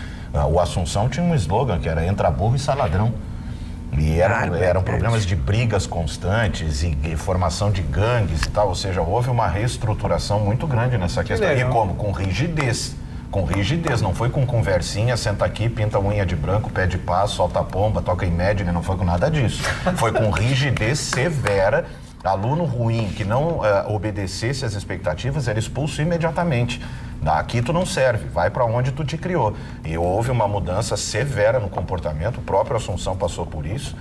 O Assunção tinha um slogan que era entra burro e sai ladrão. E eram problemas de brigas constantes e formação de gangues e tal. Ou seja, houve uma reestruturação muito grande nessa questão. E como? Com rigidez. Com rigidez. Não foi com conversinha, senta aqui, pinta a unha de branco, pede paz, solta a pomba, toca em média. Não foi com nada disso. Foi com rigidez severa. Aluno ruim que não obedecesse às expectativas era expulso imediatamente. Aqui tu não serve, vai para onde tu te criou. E houve uma mudança severa no comportamento, o próprio Assunção passou por isso,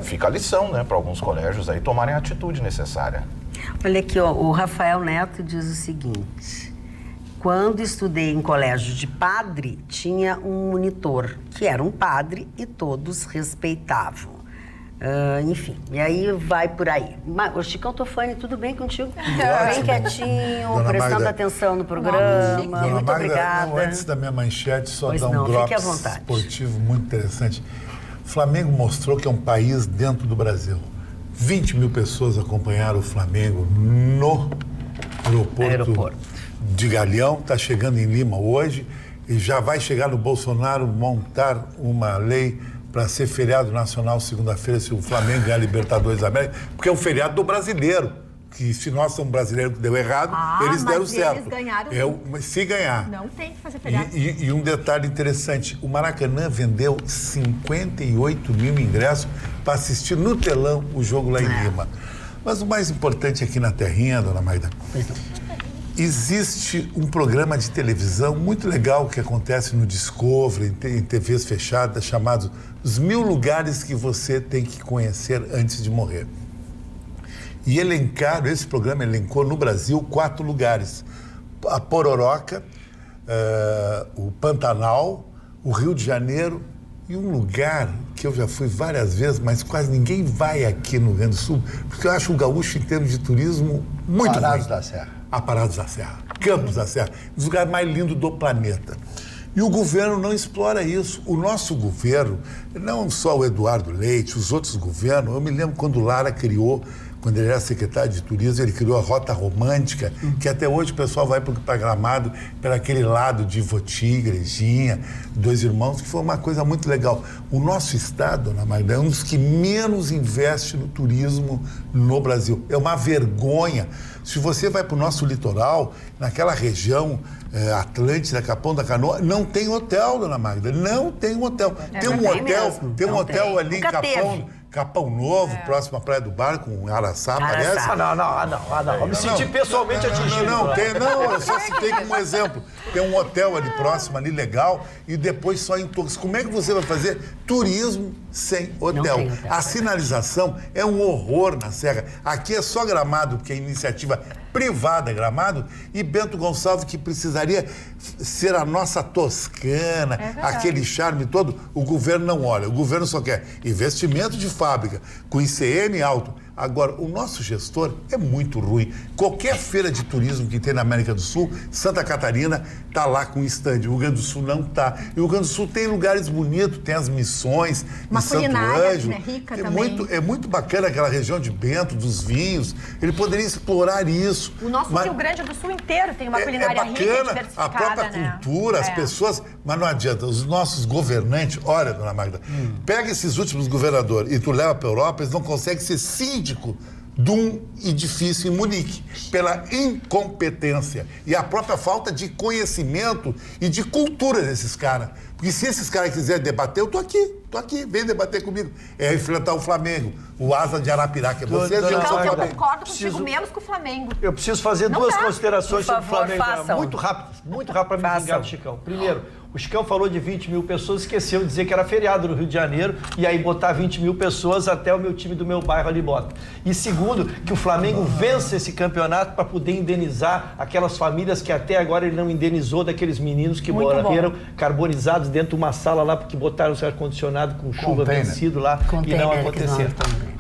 fica a lição, né, para alguns colégios aí tomarem a atitude necessária. Olha aqui, ó, o Rafael Neto diz o seguinte: quando estudei em colégio de padre, tinha um monitor, que era um padre e todos respeitavam. Enfim, e aí vai por aí. O Chicão Tofani, tudo bem contigo? Bem quietinho, Dona prestando Magda, atenção no programa. Dona muito Magda, obrigada. Não, antes da minha manchete, só pois dar um não, drops esportivo muito interessante. O Flamengo mostrou que é um país dentro do Brasil. 20 mil pessoas acompanharam o Flamengo no aeroporto de Galeão. Está chegando em Lima hoje e já vai chegar no Bolsonaro montar uma lei para ser feriado nacional segunda-feira, se o Flamengo ganhar a Libertadores da América, porque é um feriado do brasileiro, que se nós somos brasileiros que deu errado, eles deram certo. Eles ganharam. Se ganhar. Não tem que fazer feriado. E um detalhe interessante, o Maracanã vendeu 58 mil ingressos para assistir no telão o jogo lá em Lima. Mas o mais importante aqui na terrinha, Dona Magda, existe um programa de televisão muito legal que acontece no Discovery, em TVs fechadas, chamado Os 1000 Lugares que Você Tem que Conhecer Antes de Morrer. E esse programa elencou no Brasil 4 lugares. A Pororoca, o Pantanal, o Rio de Janeiro e um lugar que eu já fui várias vezes, mas quase ninguém vai aqui no Rio Grande do Sul, porque eu acho o gaúcho, em termos de turismo, muito ruim. Parados da Serra. Parados da Serra, Campos da Serra, um dos lugares mais lindos do planeta. E o governo não explora isso. O nosso governo, não só o Eduardo Leite, os outros governos, eu me lembro quando o Lara criou, quando ele era secretário de turismo, ele criou a Rota Romântica, que até hoje o pessoal vai para Gramado, para aquele lado de Ivoti, Igrejinha, Dois Irmãos, que foi uma coisa muito legal. O nosso estado, Dona Magda, é um dos que menos investe no turismo no Brasil. É uma vergonha. Se você vai para o nosso litoral, naquela região Atlântida, Capão da Canoa, não tem hotel, Dona Magda, não tem hotel. Tem um hotel ali em Capão Novo, próximo à Praia do Barco, com Araçá, parece? Não. Eu me senti pessoalmente atingido. Eu só citei como exemplo. Tem um hotel ali próximo, ali legal, e depois só em torres. Como é que você vai fazer turismo sem hotel? A sinalização é um horror na Serra. Aqui é só Gramado, porque é iniciativa privada Gramado, e Bento Gonçalves, que precisaria ser a nossa Toscana, aquele charme todo, o governo não olha. O governo só quer investimento de fábrica, com ICM alto. Agora, o nosso gestor é muito ruim. Qualquer feira de turismo que tem na América do Sul, Santa Catarina está lá com stand. O Rio Grande do Sul não está. E o Rio Grande do Sul tem lugares bonitos, tem as missões, em Santo Ângelo. Né, rica também. É muito bacana aquela região de Bento, dos vinhos. Ele poderia explorar isso. O nosso Rio Grande do Sul inteiro tem uma culinária rica e diversificada, a própria cultura, as pessoas... Mas não adianta, os nossos governantes... Olha, Dona Magda, pega esses últimos governadores e tu leva para a Europa, eles não conseguem ser síndico de um edifício em Munique, pela incompetência e a própria falta de conhecimento e de cultura desses caras. Porque se esses caras quiserem debater, eu tô aqui, vem debater comigo. É enfrentar o Flamengo, o Asa de Arapiraca. Você eu concordo contigo menos com o Flamengo. Eu preciso fazer duas considerações sobre o Flamengo. Muito rápido para me vingar do Chicão. Primeiro, o Chicão falou de 20 mil pessoas, esqueceu de dizer que era feriado no Rio de Janeiro, e aí botar 20 mil pessoas até o meu time do meu bairro ali bota. E segundo, que o Flamengo vence esse campeonato para poder indenizar aquelas famílias que até agora ele não indenizou, daqueles meninos que morreram carbonizados dentro de uma sala lá, porque botaram o ar-condicionado com chuva vencido lá e não aconteceu.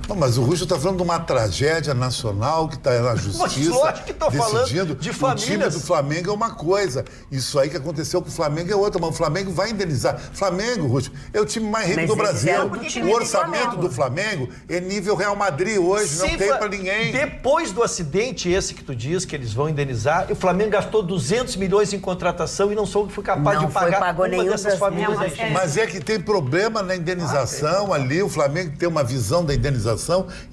Não, mas o Russo está falando de uma tragédia nacional que está na justiça decidindo. De o time do Flamengo é uma coisa. Isso aí que aconteceu com o Flamengo é outra. Mas o Flamengo vai indenizar. Flamengo, Russo, é o time mais rico do Brasil. O orçamento do Flamengo é nível Real Madrid hoje. Não tem para ninguém. Depois do acidente esse que tu diz que eles vão indenizar, o Flamengo gastou 200 milhões em contratação e não foi capaz de pagar uma dessas famílias. Mas é que tem problema na indenização ali. O Flamengo tem uma visão da indenização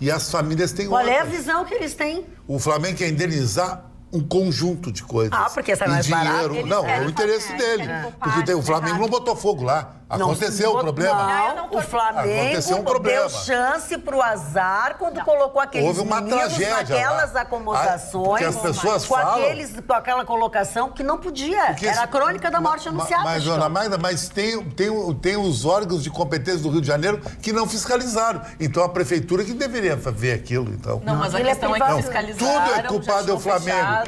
e as famílias têm outra. Qual é a visão que eles têm? O Flamengo quer indenizar um conjunto de coisas. Porque essa é mais barata. Não, é o interesse dele. Porque o Flamengo não botou fogo lá. Aconteceu o problema. Não, o Flamengo deu chance pro azar quando colocou aqueles meninos naquelas acomodações, porque as pessoas falam, com aquela colocação que não podia. Era a crônica da morte anunciada. Mas, Dona Magda, tem os órgãos de competência do Rio de Janeiro que não fiscalizaram. Então a prefeitura que deveria ver aquilo. Então. Não, mas a questão é que fiscalizaram. Tudo é culpado do Flamengo.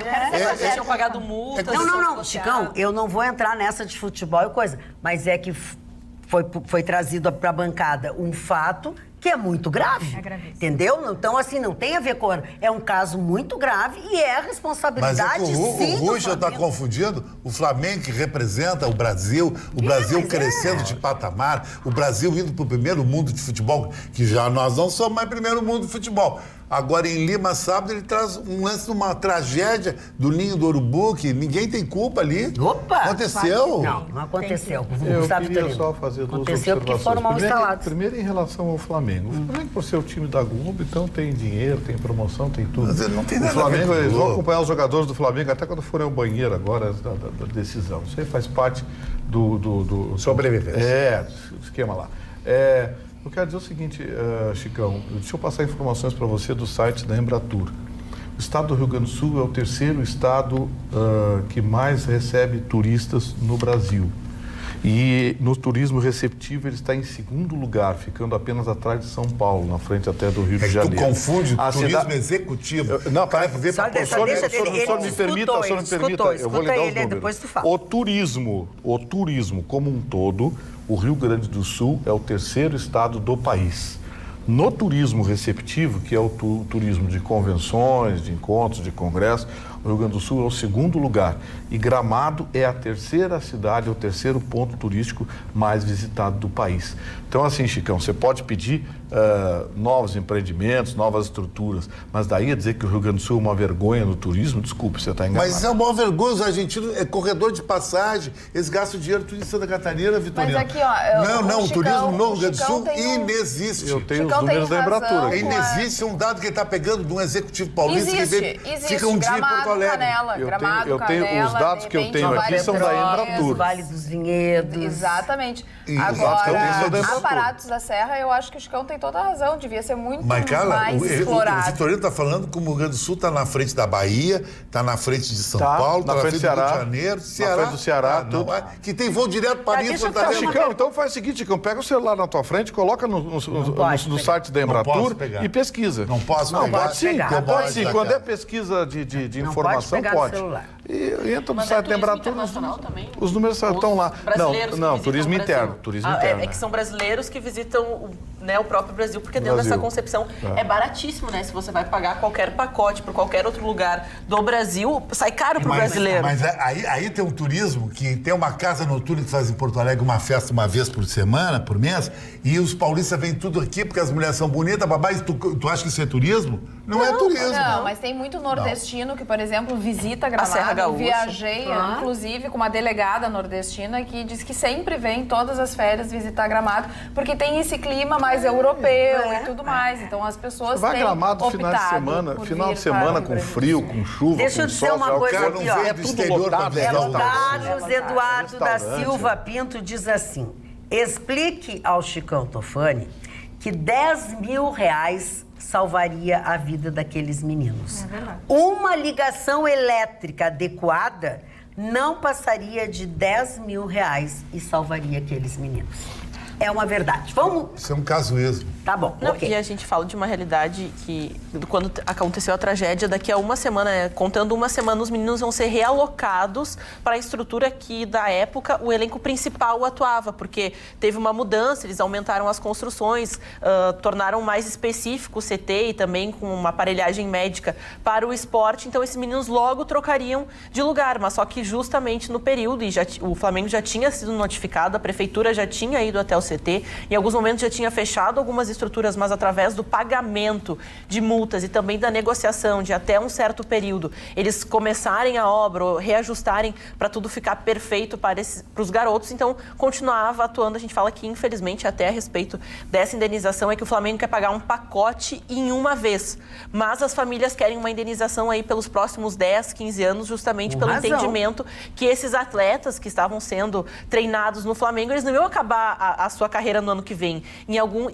Já tinham pagado multas. Não, Chicão, eu não vou entrar nessa de futebol e coisa, mas é que foi trazido para a bancada um fato que é muito grave, entendeu? Então, assim, não tem a ver com... É um caso muito grave e é a responsabilidade, sim, o Rui já está confundindo o Flamengo que representa o Brasil crescendo de patamar, o Brasil indo para o primeiro mundo de futebol, que já nós não somos mais primeiro mundo de futebol. Agora, em Lima, sábado, ele traz um lance de uma tragédia do Ninho do Urubu, que ninguém tem culpa ali. Opa! Aconteceu? Não aconteceu. Eu queria só fazer duas observações. Porque foram mal instalados. Primeiro, em relação ao Flamengo. O Flamengo, por ser o time da Globo, então tem dinheiro, tem promoção, tem tudo. Mas ele não tem nada o Flamengo, eles vão acompanhar os jogadores do Flamengo até quando forem ao banheiro agora da decisão. Isso aí faz parte do sobrevivência. Do esquema lá. Eu quero dizer o seguinte, Chicão, deixa eu passar informações para você do site da Embratur. O estado do Rio Grande do Sul é o terceiro estado que mais recebe turistas no Brasil. E no turismo receptivo ele está em segundo lugar, ficando apenas atrás de São Paulo, na frente até do Rio de Janeiro. Tu confunde turismo executivo. Não, para ver. O senhor me permita, eu vou lhe dar os números. O turismo como um todo, o Rio Grande do Sul é o terceiro estado do país. No turismo receptivo, que é o turismo de convenções, de encontros, de congressos, o Rio Grande do Sul é o segundo lugar. E Gramado é a terceira cidade, é o terceiro ponto turístico mais visitado do país. Então, assim, Chicão, você pode pedir novos empreendimentos, novas estruturas, mas daí a dizer que o Rio Grande do Sul é uma vergonha no turismo, desculpe, você está enganado. Mas é uma vergonha, os argentinos, é corredor de passagem, eles gastam dinheiro tudo em Santa Catarina, Vitorino. Mas aqui, ó... Não, o turismo no Rio Grande do Sul inexiste. Eu tenho os números da Embratur. Inexiste um dado que ele está pegando de um executivo paulista existe. Fica um dia em Porto Alegre. Canela, eu tenho os dados que eu tenho aqui são da Embratur. Vale dos Vinhedos. Exatamente. Agora, aparatos da Serra, eu acho que o Chicão tem toda a razão. Devia ser muito mais explorado. O Vitorino está falando que o Rio Grande do Sul está na frente da Bahia, está na frente de São Paulo, está na frente do Rio de Janeiro, Ceará. Na frente do Ceará. Que tem voo direto para Paris. Chicão, então faz o seguinte, Chicão, pega o celular na tua frente, coloca no site da Embratur e pesquisa. Não posso pegar. Pode sim. Quando é pesquisa de informação, pode. E entra no site da Embratur, os números estão lá. Não, turismo interno. É que são brasileiros que visitam o próprio Brasil, porque dentro dessa concepção é baratíssimo, né? Se você vai pagar qualquer pacote por qualquer outro lugar do Brasil, sai caro pro brasileiro. Mas aí tem um turismo que tem uma casa noturna que faz em Porto Alegre uma festa uma vez por semana, por mês, e os paulistas vêm tudo aqui porque as mulheres são bonitas, babá, e tu acha que isso é turismo? Não é turismo. Não, mas tem muito nordestino que, por exemplo, visita Gramado. Eu viajei, inclusive, com uma delegada nordestina que diz que sempre vem todas as férias visitar Gramado, porque tem esse clima mais europeu e tudo mais. Então as pessoas vai Gramado final de semana com frio, com chuva, deixa eu dizer uma coisa aqui, ó. É tudo lotado. O Carlos Eduardo da Silva Pinto diz assim: explique ao Chicão Tofani que R$10.000 salvaria a vida daqueles meninos. Uma ligação elétrica adequada não passaria de R$10.000 e salvaria aqueles meninos. É uma verdade. Vamos... Isso é um caso mesmo. Tá bom, E a gente fala de uma realidade que, quando aconteceu a tragédia, daqui a uma semana, contando uma semana, os meninos vão ser realocados para a estrutura que, da época, o elenco principal atuava, porque teve uma mudança, eles aumentaram as construções, tornaram mais específico o CT e também com uma aparelhagem médica para o esporte, então esses meninos logo trocariam de lugar, mas só que justamente no período, e o Flamengo já tinha sido notificado, a prefeitura já tinha ido até o CT, em alguns momentos já tinha fechado algumas estruturas, mas através do pagamento de multas e também da negociação de até um certo período, eles começarem a obra ou reajustarem para tudo ficar perfeito para os garotos, então continuava atuando. A gente fala que, infelizmente, até a respeito dessa indenização, é que o Flamengo quer pagar um pacote em uma vez, mas as famílias querem uma indenização aí pelos próximos 10, 15 anos, justamente pelo entendimento que esses atletas que estavam sendo treinados no Flamengo, eles não iam acabar a sua carreira no ano que vem.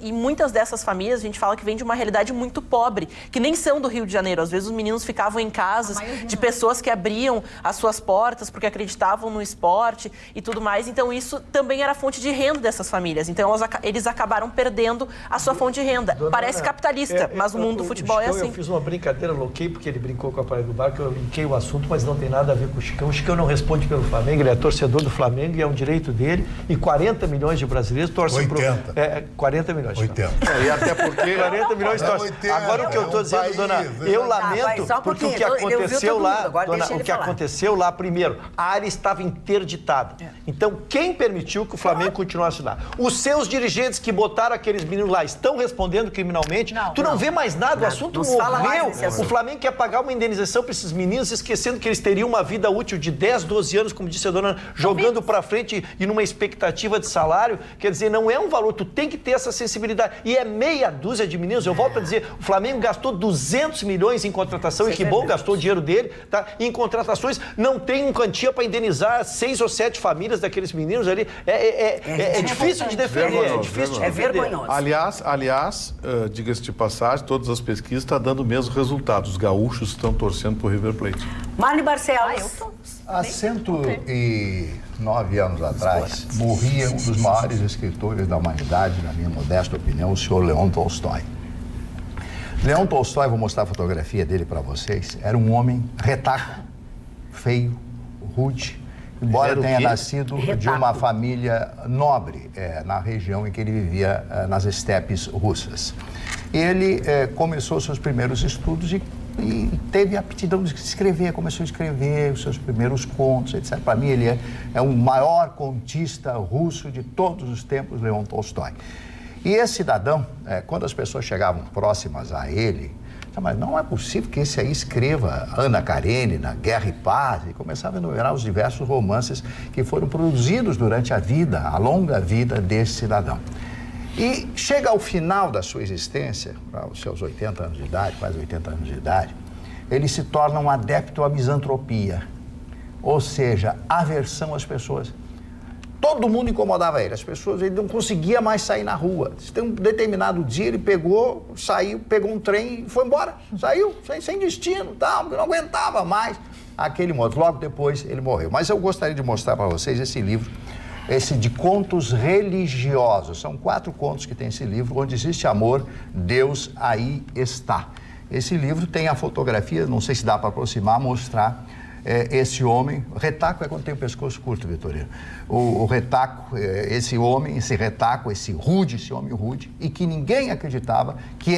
E muitas dessas famílias, a gente fala que vem de uma realidade muito pobre, que nem são do Rio de Janeiro. Às vezes os meninos ficavam em casas de pessoas que abriam as suas portas porque acreditavam no esporte e tudo mais. Então isso também era fonte de renda dessas famílias. Então eles acabaram perdendo a sua fonte de renda. Parece capitalista, mas o mundo do futebol é assim. Eu fiz uma brincadeira, loquei, porque ele brincou com a Praia do Bar, que eu linkei o assunto, mas não tem nada a ver com o Chicão. O Chicão não responde pelo Flamengo, ele é torcedor do Flamengo e é um direito dele. E 40 milhões de brasileiros torcem pro... 40 milhões. 80. E até porque... 40 milhões de torcem. Agora o que eu estou dizendo, dona, eu lamento, porque o que aconteceu lá, dona, o que aconteceu lá, primeiro, a área estava interditada. Então, quem permitiu que o Flamengo continuasse lá? Os seus dirigentes que botaram aqueles meninos lá estão respondendo criminalmente? Tu não vê mais nada, o assunto morreu. O Flamengo quer pagar uma indenização para esses meninos, esquecendo que eles teriam uma vida útil de 10, 12 anos, como disse a dona, jogando para frente e numa expectativa de salário. Quer dizer, não é um valor, tu tem que ter essa sensibilidade. E é meia dúzia de meninos. Eu volto a dizer, o Flamengo gastou 200 milhões em contratação, e que bom, gastou o dinheiro dele, tá? Em contratações, não tem um quantia para indenizar 6 ou 7 famílias daqueles meninos ali. É difícil de defender. É vergonhoso. Aliás, diga-se de passagem, todas as pesquisas estão dando o mesmo resultado. Os gaúchos estão torcendo pro River Plate. Marne Barcelos. Há 109 anos atrás, morria um dos maiores escritores da humanidade, na minha modesta opinião, o senhor Leon Tolstói. Leon Tolstói, vou mostrar a fotografia dele para vocês, era um homem retaco, feio, rude, embora tenha nascido de uma família nobre, na região em que ele vivia, nas estepes russas. Ele começou seus primeiros estudos e teve a aptidão de escrever, começou a escrever os seus primeiros contos, etc. Para mim, ele é o maior contista russo de todos os tempos, Leon Tolstói. E esse cidadão, quando as pessoas chegavam próximas a ele, mas não é possível que esse aí escreva Ana Karenina, Guerra e Paz, e começava a enumerar os diversos romances que foram produzidos durante a vida, a longa vida desse cidadão. E chega ao final da sua existência, aos seus 80 anos de idade, quase 80 anos de idade, ele se torna um adepto à misantropia, ou seja, aversão às pessoas. Todo mundo incomodava ele, ele não conseguia mais sair na rua. Tem um determinado dia, ele saiu, pegou um trem e foi embora. Saiu, sem destino, tal, não aguentava mais aquele modo. Logo depois, ele morreu. Mas eu gostaria de mostrar para vocês esse livro, esse de contos religiosos. São 4 contos que tem esse livro, onde existe amor, Deus aí está. Esse livro tem a fotografia, não sei se dá para aproximar, mostrar esse homem. Retaco é quando tem o pescoço curto, Vitorino. O retaco, esse homem, esse retaco, esse homem rude, e que ninguém acreditava que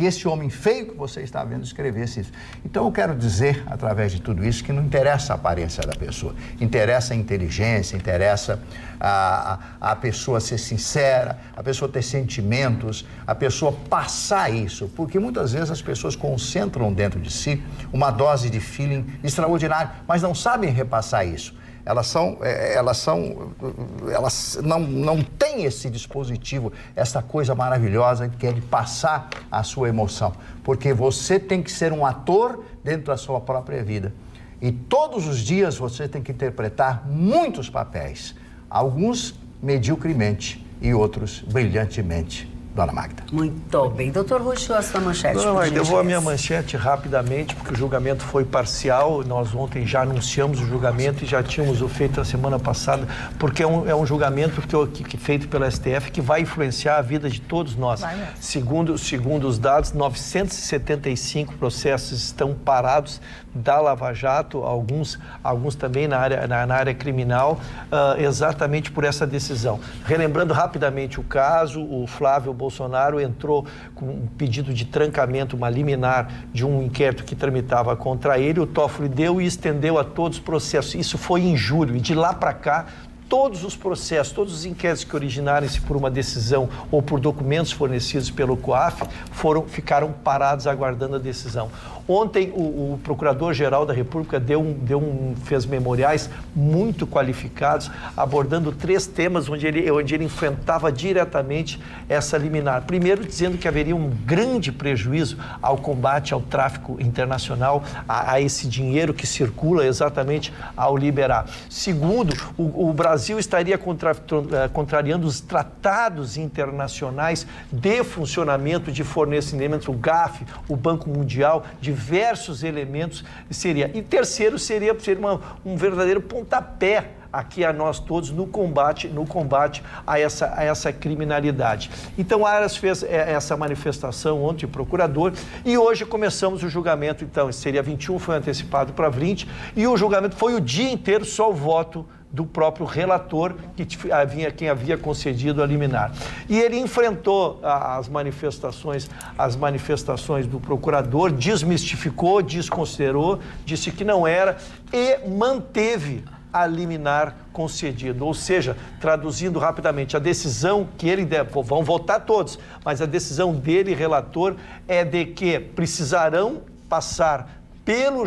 esse homem feio que você está vendo escrevesse isso. Então eu quero dizer, através de tudo isso, que não interessa a aparência da pessoa, interessa a inteligência, interessa a pessoa ser sincera, a pessoa ter sentimentos, a pessoa passar isso, porque muitas vezes as pessoas concentram dentro de si uma dose de feeling extraordinário, mas não sabem repassar isso. Elas não têm esse dispositivo, essa coisa maravilhosa que é de passar a sua emoção. Porque você tem que ser um ator dentro da sua própria vida. E todos os dias você tem que interpretar muitos papéis. Alguns mediocremente e outros brilhantemente. Dona Magda. Muito bem. Doutor Ruxo, a sua manchete. Dona Magda, eu vou à minha manchete rapidamente, porque o julgamento foi parcial. Nós ontem já anunciamos o julgamento e já tínhamos o feito na semana passada, porque é um julgamento que feito pela STF que vai influenciar a vida de todos nós. Segundo os dados, 975 processos estão parados da Lava Jato, alguns também na área criminal, exatamente por essa decisão. Relembrando rapidamente o caso, o Flávio Bolsonaro entrou com um pedido de trancamento, uma liminar de um inquérito que tramitava contra ele, o Toffoli deu e estendeu a todos os processos. Isso foi em julho e de lá para cá, todos os processos, todos os inquéritos que originarem-se por uma decisão ou por documentos fornecidos pelo COAF ficaram parados aguardando a decisão. Ontem, o Procurador-Geral da República fez memoriais muito qualificados, abordando 3 temas onde ele enfrentava diretamente essa liminar. Primeiro, dizendo que haveria um grande prejuízo ao combate ao tráfico internacional, a esse dinheiro que circula exatamente ao liberar. Segundo, o Brasil estaria contrariando os tratados internacionais de funcionamento de fornecimento, o GAF, o Banco Mundial, diversos elementos seria. E terceiro, seria um verdadeiro pontapé aqui a nós todos no combate a essa criminalidade. Então, a Aras fez essa manifestação ontem, o procurador, e hoje começamos o julgamento. Então, seria 21, foi antecipado para 20, e o julgamento foi o dia inteiro, só o voto do próprio relator, quem havia concedido a liminar. E ele enfrentou as manifestações do procurador, desmistificou, desconsiderou, disse que não era e manteve a liminar concedida. Ou seja, traduzindo rapidamente, a decisão que ele deve, vão votar todos, mas a decisão dele, relator, é de que precisarão passar pelo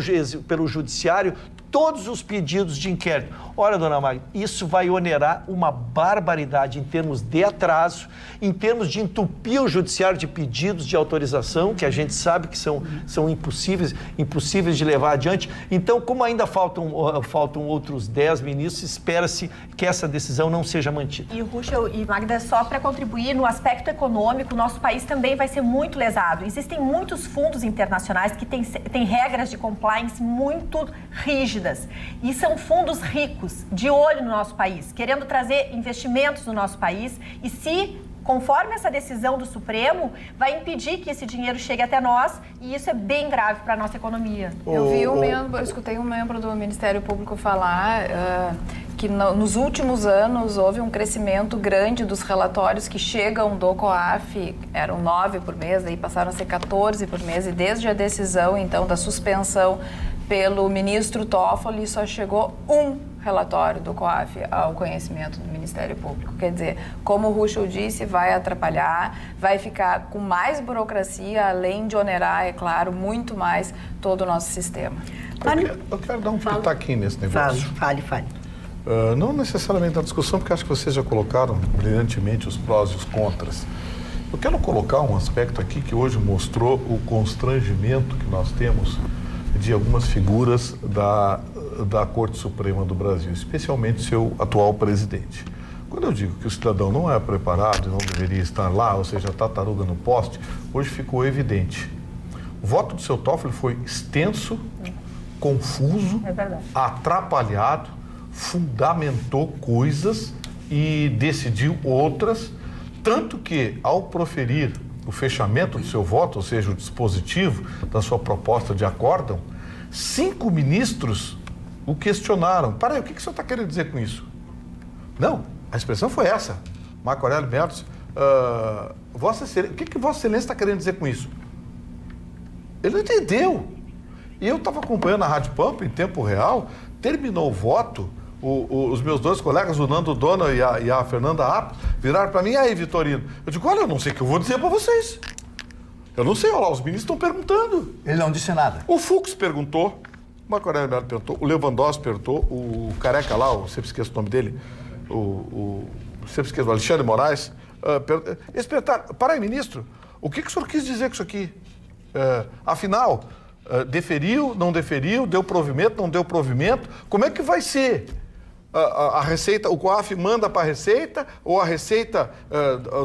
judiciário todos os pedidos de inquérito. Olha, dona Magda, isso vai onerar uma barbaridade em termos de atraso, em termos de entupir o judiciário de pedidos de autorização, que a gente sabe que são impossíveis de levar adiante. Então, como ainda faltam outros 10 ministros, espera-se que essa decisão não seja mantida. E Ruschel e Magda, só para contribuir no aspecto econômico, o nosso país também vai ser muito lesado. Existem muitos fundos internacionais que têm regras de compliance muito rígidas. E são fundos ricos, de olho no nosso país, querendo trazer investimentos no nosso país. E se, conforme essa decisão do Supremo, vai impedir que esse dinheiro chegue até nós, e isso é bem grave para a nossa economia. Eu escutei um membro do Ministério Público falar que nos últimos anos houve um crescimento grande dos relatórios que chegam do COAF, eram 9 por mês, daí passaram a ser 14 por mês, e desde a decisão, então, da suspensão pelo ministro Toffoli, só chegou um relatório do COAF ao conhecimento do Ministério Público. Quer dizer, como o Ruschel disse, vai atrapalhar, vai ficar com mais burocracia, além de onerar, é claro, muito mais todo o nosso sistema. Eu quero dar um pitaquinho nesse negócio. Fale. Não necessariamente na discussão, porque acho que vocês já colocaram brilhantemente os prós e os contras. Eu quero colocar um aspecto aqui que hoje mostrou o constrangimento que nós temos de algumas figuras da Corte Suprema do Brasil, especialmente seu atual presidente. Quando eu digo que o cidadão não é preparado e não deveria estar lá, ou seja, tartaruga no poste, hoje ficou evidente. O voto do seu Toffoli foi extenso, confuso, atrapalhado, fundamentou coisas e decidiu outras, tanto que, ao proferir o fechamento do seu voto, ou seja, o dispositivo da sua proposta de acórdão, 5 ministros o questionaram. Peraí, o que o senhor está querendo dizer com isso? Não, a expressão foi essa. Marco Aurélio Merz, o que Vossa Excelência está querendo dizer com isso? Ele não entendeu. E eu estava acompanhando a Rádio Pampa em tempo real, terminou o voto, os meus dois colegas, o Nando Dona e a Fernanda Apto, viraram para mim: e aí, Vitorino? Eu digo: olha, eu não sei o que eu vou dizer para vocês. Eu não sei, olha lá, os ministros estão perguntando. Ele não disse nada. O Fux perguntou, o Marco Aurélio Merz perguntou, o Lewandowski perguntou, o careca lá, eu sempre esqueço o nome dele, sempre esqueço, o Alexandre Moraes, eles perguntaram: para aí, ministro, o que o senhor quis dizer com isso aqui? Afinal, deferiu, não deferiu, deu provimento, não deu provimento, como é que vai ser? A Receita, o COAF manda para a Receita, ou a Receita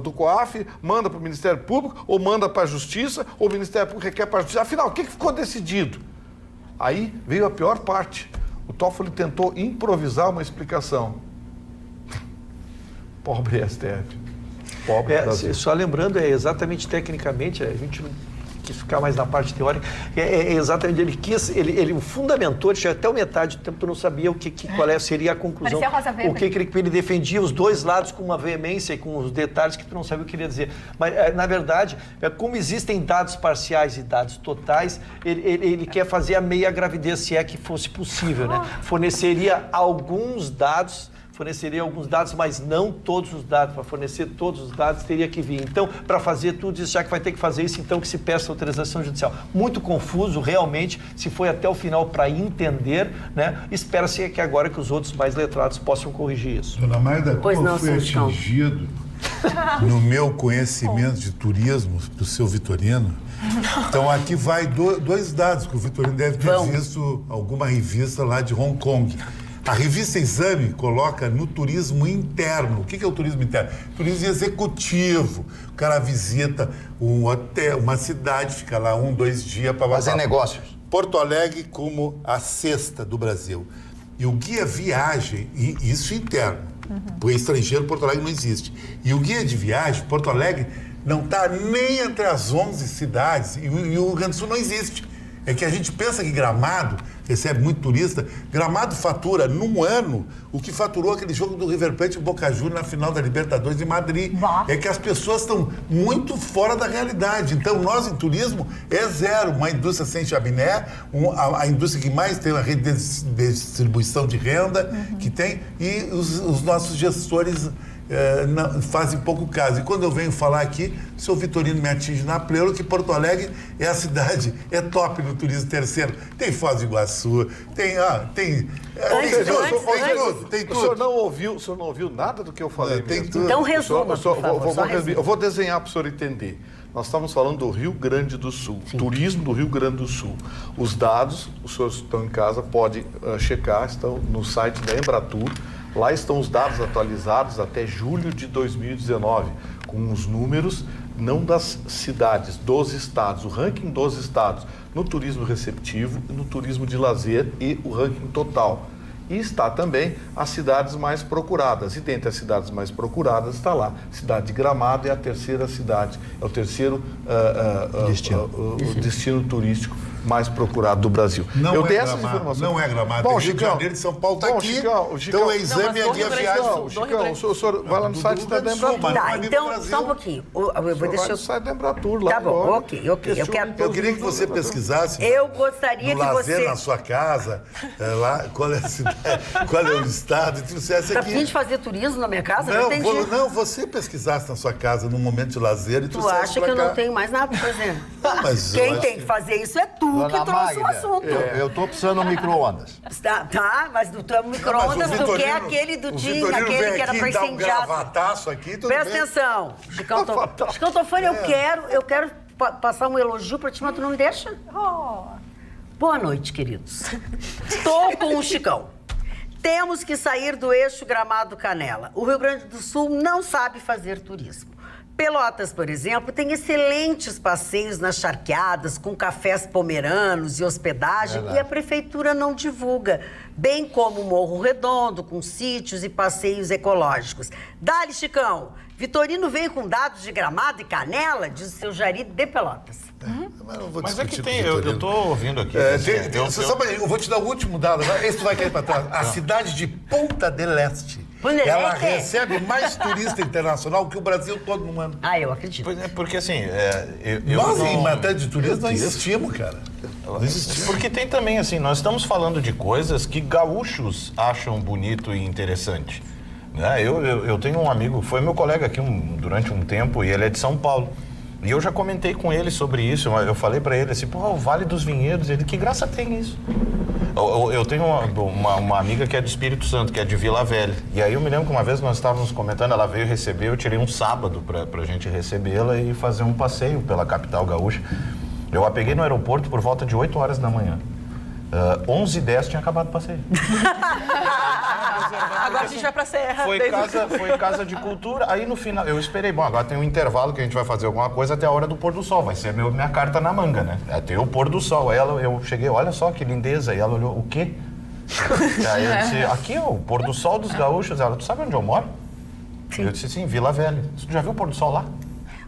do COAF manda para o Ministério Público, ou manda para a Justiça, ou o Ministério Público requer para a Justiça. Afinal, o que ficou decidido? Aí veio a pior parte. O Toffoli tentou improvisar uma explicação. Pobre STF. Pobre Brasil. Só lembrando, exatamente tecnicamente, a gente não quis ficar mais na parte teórica, exatamente, ele fundamentou, ele chegou até a metade do tempo, tu não sabia qual seria a conclusão, o que ele defendia, os dois lados com uma veemência e com os detalhes que tu não sabia o que queria dizer. Mas, na verdade, como existem dados parciais e dados totais, ele quer fazer a meia gravidez, se é que fosse possível, né? Forneceria alguns dados, mas não todos os dados. Para fornecer todos os dados, teria que vir. Então, para fazer tudo isso, já que vai ter que fazer isso, então que se peça autorização judicial. Muito confuso, realmente, se foi até o final para entender, né? Espera-se que agora que os outros mais letrados possam corrigir isso. Dona Magda, como eu fui atingido no meu conhecimento de turismo do seu Vitorino, então aqui vai dois dados que o Vitorino deve ter visto alguma revista lá de Hong Kong. A revista Exame coloca no turismo interno. O que é o turismo interno? Turismo executivo. O cara visita um hotel, uma cidade, fica lá 1-2 dias para fazer negócios. Porto Alegre como a sexta do Brasil. E o guia viagem, e isso interno. Para o estrangeiro, Porto Alegre não existe. E o guia de viagem, Porto Alegre, não está nem entre as 11 cidades. E o Rio Grande do Sul não existe. É que a gente pensa que Gramado recebe muito turista. Gramado fatura, num ano, o que faturou aquele jogo do River Plate e Boca Juniors na final da Libertadores de Madrid. É que as pessoas estão muito fora da realidade. Então, nós, em turismo, é zero. Uma indústria sem chaminé, a indústria que mais tem uma rede de distribuição de renda, que tem, e os nossos gestores fazem pouco caso. E quando eu venho falar aqui, o seu Vitorino me atinge na pleura, que Porto Alegre é a cidade, é top no turismo terceiro. Tem Foz do Iguaçu, tem tudo. O senhor não ouviu nada do que eu falei tem mesmo. tudo. Então resuma, por favor. Eu vou desenhar para o senhor entender. Nós estamos falando do Rio Grande do Sul, turismo do Rio Grande do Sul. Os dados, os senhores que estão em casa podem checar, estão no site da Embratur. Lá estão os dados atualizados até julho de 2019, com os números não das cidades, dos estados, o ranking dos estados no turismo receptivo, no turismo de lazer e o ranking total. E está também as cidades mais procuradas. E dentre as cidades mais procuradas está lá. Cidade de Gramado é a terceira cidade, é o terceiro destino turístico mais procurado do Brasil. Não é Gramado. Bom, Rio de Janeiro de São Paulo está aqui. Então o exame é de viagem. Chicão, o senhor vai lá no site da Embratur. Tá, então, só um pouquinho. Eu vou deixar... no site da Embratur lá. Tá bom, ok. Eu queria que você pesquisasse. Eu gostaria que você... lazer na sua casa, lá, qual é a cidade, qual é o estado, e trouxesse Tá aqui. a fim de fazer turismo na minha casa? Não entendi. Você pesquisasse na sua casa num momento de lazer e Tu trouxesse acha pra que eu cá. não tenho mais nada pra fazer? Mas Quem tem que fazer isso é tu que Dona trouxe o Magda, assunto. Eu estou precisando de um micro-ondas. Tá, mas do teu micro-ondas, tu quer aquele do Tim, aquele que era pra incendiar. Gravataço aqui, tudo Presta bem. atenção. Chicão Tofani, eu quero passar um elogio pra ti, mas tu não me deixa? Boa noite, queridos. Estou com o Chicão. Temos que sair do eixo Gramado-Canela. O Rio Grande do Sul não sabe fazer turismo. Pelotas, por exemplo, tem excelentes passeios nas charqueadas, com cafés pomeranos e hospedagem, e a prefeitura não divulga, bem como Morro Redondo, com sítios e passeios ecológicos. Dá-lhe, Chicão! Vitorino veio com dados de Gramado e Canela, diz o seu Jari de Pelotas. Mas é que tem, eu estou ouvindo aqui. Eu vou te dar o último dado, esse vai cair para trás. A cidade de Punta del Este. Ela recebe mais turista internacional que o Brasil todo no ano. Eu acredito. Pois é, porque assim... Nós, em matéria de turismo, não existimos, cara. Não existimos. Porque tem também, assim, nós estamos falando de coisas que gaúchos acham bonito e interessante. Né? Eu tenho um amigo, foi meu colega aqui durante um tempo, e ele é de São Paulo. E eu já comentei com ele sobre isso. Eu falei pra ele assim, o Vale dos Vinhedos, ele, que graça tem isso? Eu tenho uma amiga que é do Espírito Santo, que é de Vila Velha. E aí eu me lembro que uma vez nós estávamos comentando, ela veio receber, eu tirei um sábado pra gente recebê-la e fazer um passeio pela capital gaúcha. Eu a peguei no aeroporto por volta de 8 horas da manhã. 11h10 tinha acabado o passeio. Agora a gente vai pra Serra. Foi casa de cultura. Aí no final, eu esperei, agora tem um intervalo que a gente vai fazer alguma coisa até a hora do pôr do sol. Vai ser minha carta na manga, né? Até o pôr do sol. Aí eu cheguei, olha só que lindeza. E ela olhou, o quê? Aí eu disse, aqui ó, o pôr do sol dos gaúchos. Ela, tu sabe onde eu moro? Sim. Eu disse, sim, Vila Velha. Tu já viu o pôr do sol lá?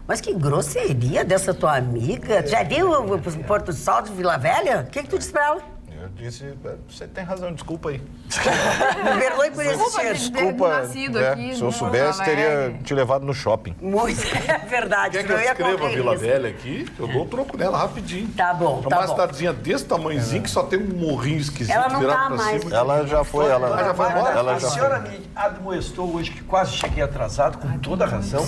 Mas que grosseria dessa tua amiga. Já viu o Porto do Sol de Vila Velha? O que tu disse pra ela? Eu disse, você tem razão, desculpa aí. Me perdoe por existir. Desculpa, se eu soubesse, teria te levado no shopping. Muito, é verdade. Quer que eu escreva a Vila Velha aqui? Eu dou o troco nela rapidinho. Tá bom, uma cidadezinha desse tamanhozinho que só tem um morrinho esquisito. Ela não tá mais. Ela já foi, ela já foi embora. A senhora me admoestou hoje, que quase cheguei atrasado, com toda a razão,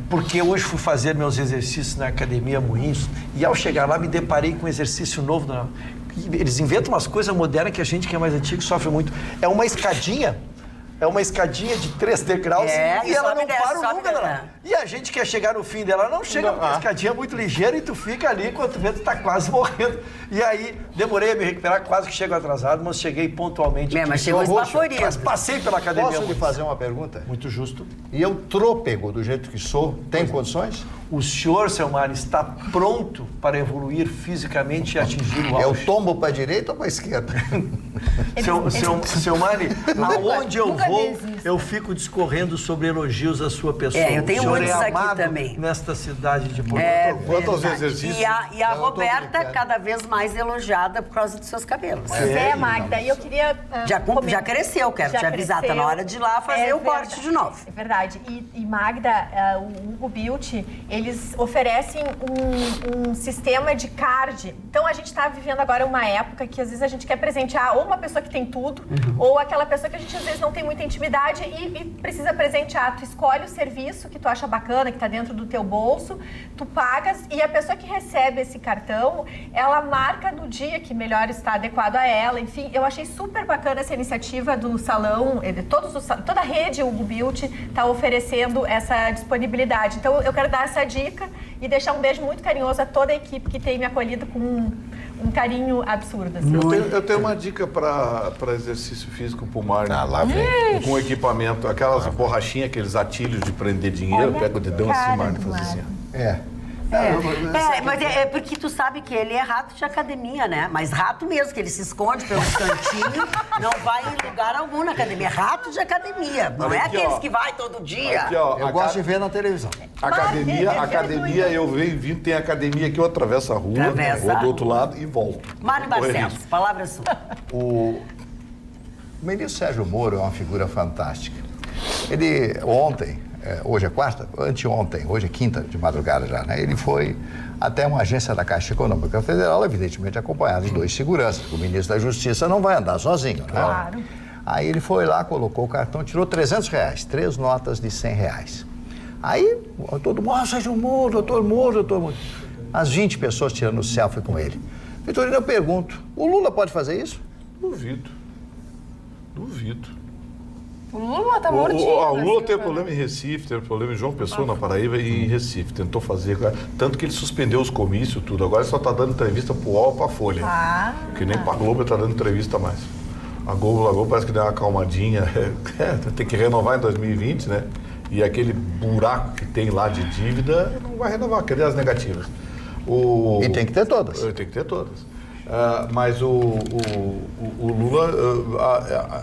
porque hoje fui fazer meus exercícios na Academia Moinhos, e ao chegar lá me deparei com um exercício novo. Eles inventam umas coisas modernas que a gente que é mais antigo sofre muito. É uma escadinha de 3 degraus e ela não para nunca. E a gente quer chegar no fim dela, não chega, porque a escadinha é muito ligeira e tu fica ali, quando tu vê, tu tá quase morrendo. E aí, demorei a me recuperar, quase que chego atrasado, mas cheguei pontualmente. Mas chegou esbaforido. Mas passei pela Academia. Posso lhe fazer uma pergunta? Muito justo. E eu trôpego do jeito que sou, tem condições? O senhor, seu Mário, está pronto para evoluir fisicamente e atingir o auge. Eu tombo para a direita ou para a esquerda? Seu Mário, aonde eu vou, eu fico discorrendo sobre elogios à sua pessoa. Eu tenho muitos aqui também. Nesta cidade de Porto. Quanto aos exercícios... E a Roberta cada vez mais elogiada por causa dos seus cabelos. Pois é, Magda, e eu queria... Já cresceu, quero te avisar, tá na hora de ir lá fazer o corte de novo. É verdade. E Magda, o Hugo Beauty, eles oferecem um sistema de card. Então a gente está vivendo agora uma época que às vezes a gente quer presentear ou uma pessoa que tem tudo, ou aquela pessoa que a gente às vezes não tem muita intimidade e precisa presentear. Tu escolhe o serviço que tu acha bacana, que está dentro do teu bolso, tu pagas e a pessoa que recebe esse cartão, ela marca no dia que melhor está adequado a ela. Enfim, eu achei super bacana essa iniciativa do salão, toda a rede Hugo Beauty está oferecendo essa disponibilidade. Então eu quero dar essa dica e deixar um beijo muito carinhoso a toda a equipe que tem me acolhido com um carinho absurdo. Assim. Eu tenho uma dica para exercício físico pulmar. Lá vem. Com equipamento, aquelas borrachinhas, aqueles atilhos de prender dinheiro, pega o dedão assim, Marne, e faz assim. Mas é porque tu sabe que ele é rato de academia, né? Mas rato mesmo, que ele se esconde pelo cantinho, não vai em lugar algum na academia. É rato de academia, não é aqueles que vai todo dia. Aqui, eu gosto de ver na televisão. Academia, eu venho vindo, tem academia que eu atravesso a rua, vou do outro lado e volto. Mário Barcelos, palavra sua. O ministro Sérgio Moro é uma figura fantástica. Ele, ontem, hoje é quarta? Anteontem, hoje é quinta de madrugada já, né? Ele foi até uma agência da Caixa Econômica Federal, evidentemente acompanhado de 2 seguranças. O ministro da Justiça não vai andar sozinho, né? Claro. Aí ele foi lá, colocou o cartão, tirou R$300, 3 notas de R$100. Aí todo mundo, Sérgio Moro, doutor Moro. As 20 pessoas tirando selfie com ele. Vitorino, eu pergunto, o Lula pode fazer isso? Duvido. O Lula tá mortinho. O Lula teve problema em Recife, teve problema em João Pessoa, na Paraíba e em Recife. Tentou fazer, tanto que ele suspendeu os comícios, tudo. Agora ele só tá dando entrevista pro UOL e pra Folha. Porque nem pra Globo ele tá dando entrevista mais. A Globo parece que deu uma acalmadinha. Tem que renovar em 2020, né? E aquele buraco que tem lá de dívida, não vai renovar, cadê as negativas? E tem que ter todas. Tem que ter todas. Mas o Lula,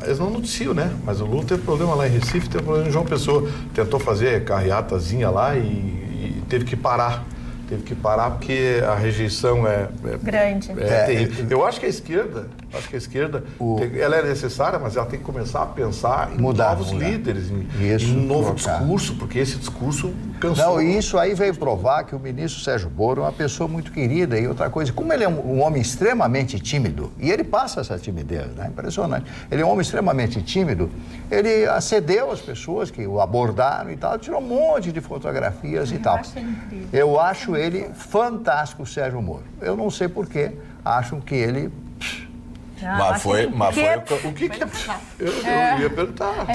eles não noticiam, né? Mas o Lula teve problema lá em Recife, teve problema em João Pessoa. Tentou fazer carreatazinha lá e teve que parar. Teve que parar porque a rejeição é grande. Terrível. Eu acho que a esquerda, ela é necessária, mas ela tem que começar a pensar em novos líderes, em um novo discurso, porque esse discurso cansou. Não, e isso aí veio provar que o ministro Sérgio Moro é uma pessoa muito querida. E outra coisa, como ele é um homem extremamente tímido, e ele passa essa timidez, né? Impressionante. Ele é um homem extremamente tímido, ele acedeu às pessoas que o abordaram e tal, tirou um monte de fotografias e tal. Eu acho ele fantástico, o Sérgio Moro. Eu não sei porquê, acham que ele... Mas foi o que eu ia perguntar.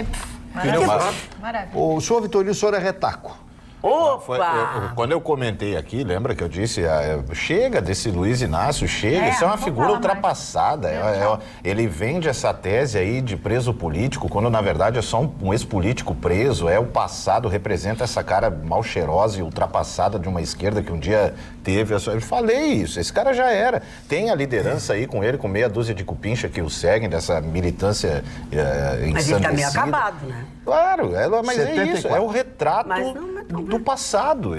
Maravilha. O senhor Vitorino, o senhor é retaco. Quando eu comentei aqui, lembra que eu disse, chega desse Luiz Inácio, chega, isso é uma figura ultrapassada. Ele vende essa tese aí de preso político, quando na verdade é só um ex-político preso, o passado, representa essa cara mal cheirosa e ultrapassada de uma esquerda que um dia teve. Eu falei isso, esse cara já era. Tem a liderança aí com ele, com meia dúzia de cupincha que o seguem, dessa militância ensandecida. Mas ele tá meio acabado, né? Claro, mas 74. É isso, é o retrato do passado.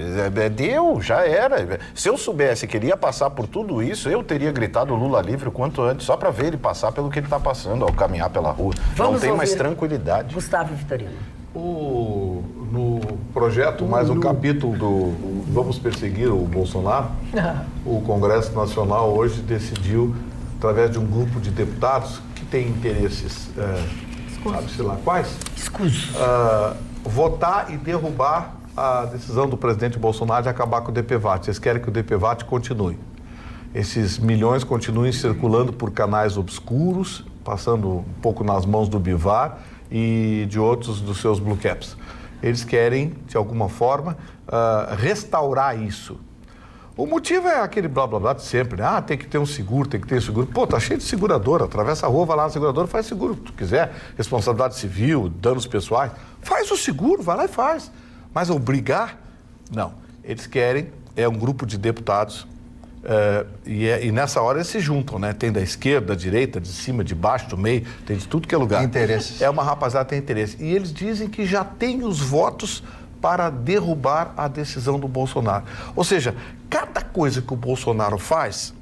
Já era. Se eu soubesse que ele ia passar por tudo isso, eu teria gritado Lula livre o quanto antes, só para ver ele passar pelo que ele está passando ao caminhar pela rua. Não tem mais tranquilidade. Gustavo Vitorino. No projeto, mais um capítulo do Vamos Perseguir o Bolsonaro, o Congresso Nacional hoje decidiu, através de um grupo de deputados que tem interesses, sabe-se lá quais, votar e derrubar a decisão do presidente Bolsonaro de acabar com o DPVAT. Eles querem que o DPVAT continue. Esses milhões continuem circulando por canais obscuros, passando um pouco nas mãos do Bivar e de outros dos seus blue caps. Eles querem, de alguma forma, restaurar isso. O motivo é aquele blá blá blá de sempre, né? Tem que ter um seguro, tem que ter seguro. Pô, tá cheio de seguradora, atravessa a rua, vai lá na seguradora, faz seguro que tu quiser. Responsabilidade civil, danos pessoais. Faz o seguro, vai lá e faz. Mas obrigar? Não. Eles querem, é um grupo de deputados, e nessa hora eles se juntam, né? Tem da esquerda, da direita, de cima, de baixo, do meio, tem de tudo que é lugar. Interesses. É uma rapaziada que tem interesse. E eles dizem que já tem os votos para derrubar a decisão do Bolsonaro. Ou seja, cada coisa que o Bolsonaro faz,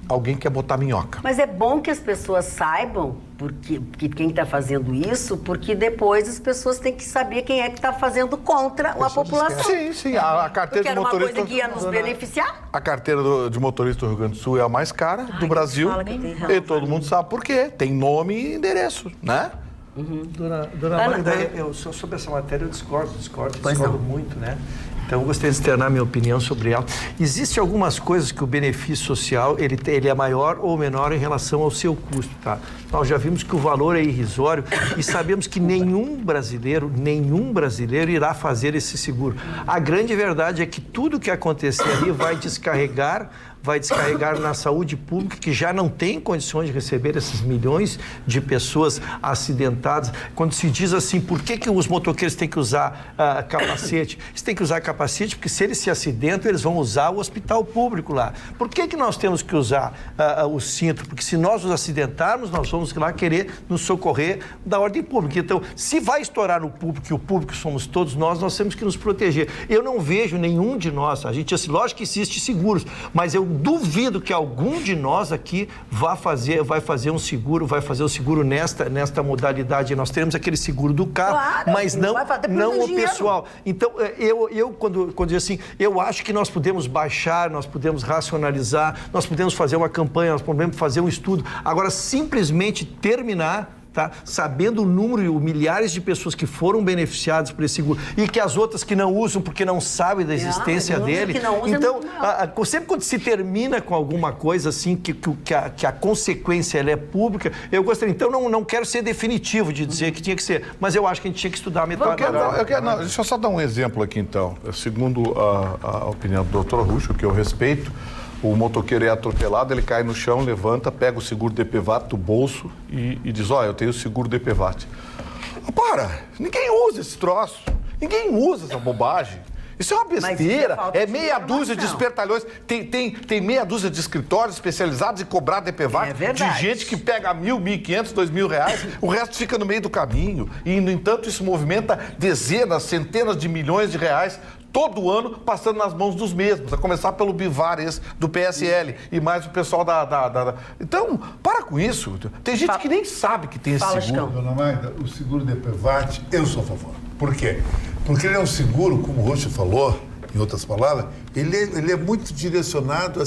alguém quer botar minhoca. Mas é bom que as pessoas saibam que quem está fazendo isso, porque depois as pessoas têm que saber quem é que está fazendo contra a população. Sim. A carteira de motorista... Porque era uma coisa que ia nos beneficiar. A carteira de motorista do Rio Grande do Sul é a mais cara do Brasil. E todo mundo sabe por quê. Tem nome e endereço, né? Dona Magda, sobre essa matéria eu discordo muito, né? Então, eu gostaria de externar minha opinião sobre ela. Existem algumas coisas que o benefício social ele é maior ou menor em relação ao seu custo, tá? Nós já vimos que o valor é irrisório e sabemos que nenhum brasileiro irá fazer esse seguro. A grande verdade é que tudo que acontecer ali vai descarregar na saúde pública, que já não tem condições de receber esses milhões de pessoas acidentadas. Quando se diz assim, por que os motoqueiros têm que usar capacete? Eles têm que usar capacete porque se eles se acidentam, eles vão usar o hospital público lá. Por que nós temos que usar o cinto? Porque se nós nos acidentarmos, nós vamos lá querer nos socorrer da ordem pública. Então, se vai estourar no público, e o público somos todos nós temos que nos proteger. Eu não vejo nenhum de nós, lógico que existe seguros, mas eu duvido que algum de nós aqui vai fazer um seguro, nesta modalidade. Nós teremos aquele seguro do carro, claro, mas não o pessoal. Então, quando digo assim, eu acho que nós podemos baixar, nós podemos racionalizar, nós podemos fazer uma campanha, nós podemos fazer um estudo. Agora, simplesmente terminar, tá? Sabendo o número e milhares de pessoas que foram beneficiadas por esse seguro e que as outras que não usam porque não sabem da existência dele. Então, sempre quando se termina com alguma coisa assim, que a consequência ela é pública, eu gostaria. Então, não quero ser definitivo de dizer que tinha que ser, mas eu acho que a gente tinha que estudar a metodologia. Deixa eu só dar um exemplo aqui, então. Segundo a opinião do Dr. Ruxo, que eu respeito, o motoqueiro é atropelado, ele cai no chão, levanta, pega o seguro DPVAT do bolso e diz, eu tenho o seguro DPVAT. Ninguém usa esse troço, ninguém usa essa bobagem. Isso é uma besteira, é meia dúzia de espertalhões, tem meia dúzia de escritórios especializados em cobrar DPVAT de gente que pega 1.000, 1.500, 2.000 reais, o resto fica no meio do caminho. E, no entanto, isso movimenta dezenas, centenas de milhões de reais todo ano passando nas mãos dos mesmos, a começar pelo Bivar, esse do PSL, e mais o pessoal da... Então, para com isso. Tem gente que nem sabe que tem esse seguro. Dona Magda, o seguro DPVAT, eu sou a favor. Por quê? Porque ele é um seguro, como o Rocha falou, em outras palavras, ele é muito direcionado à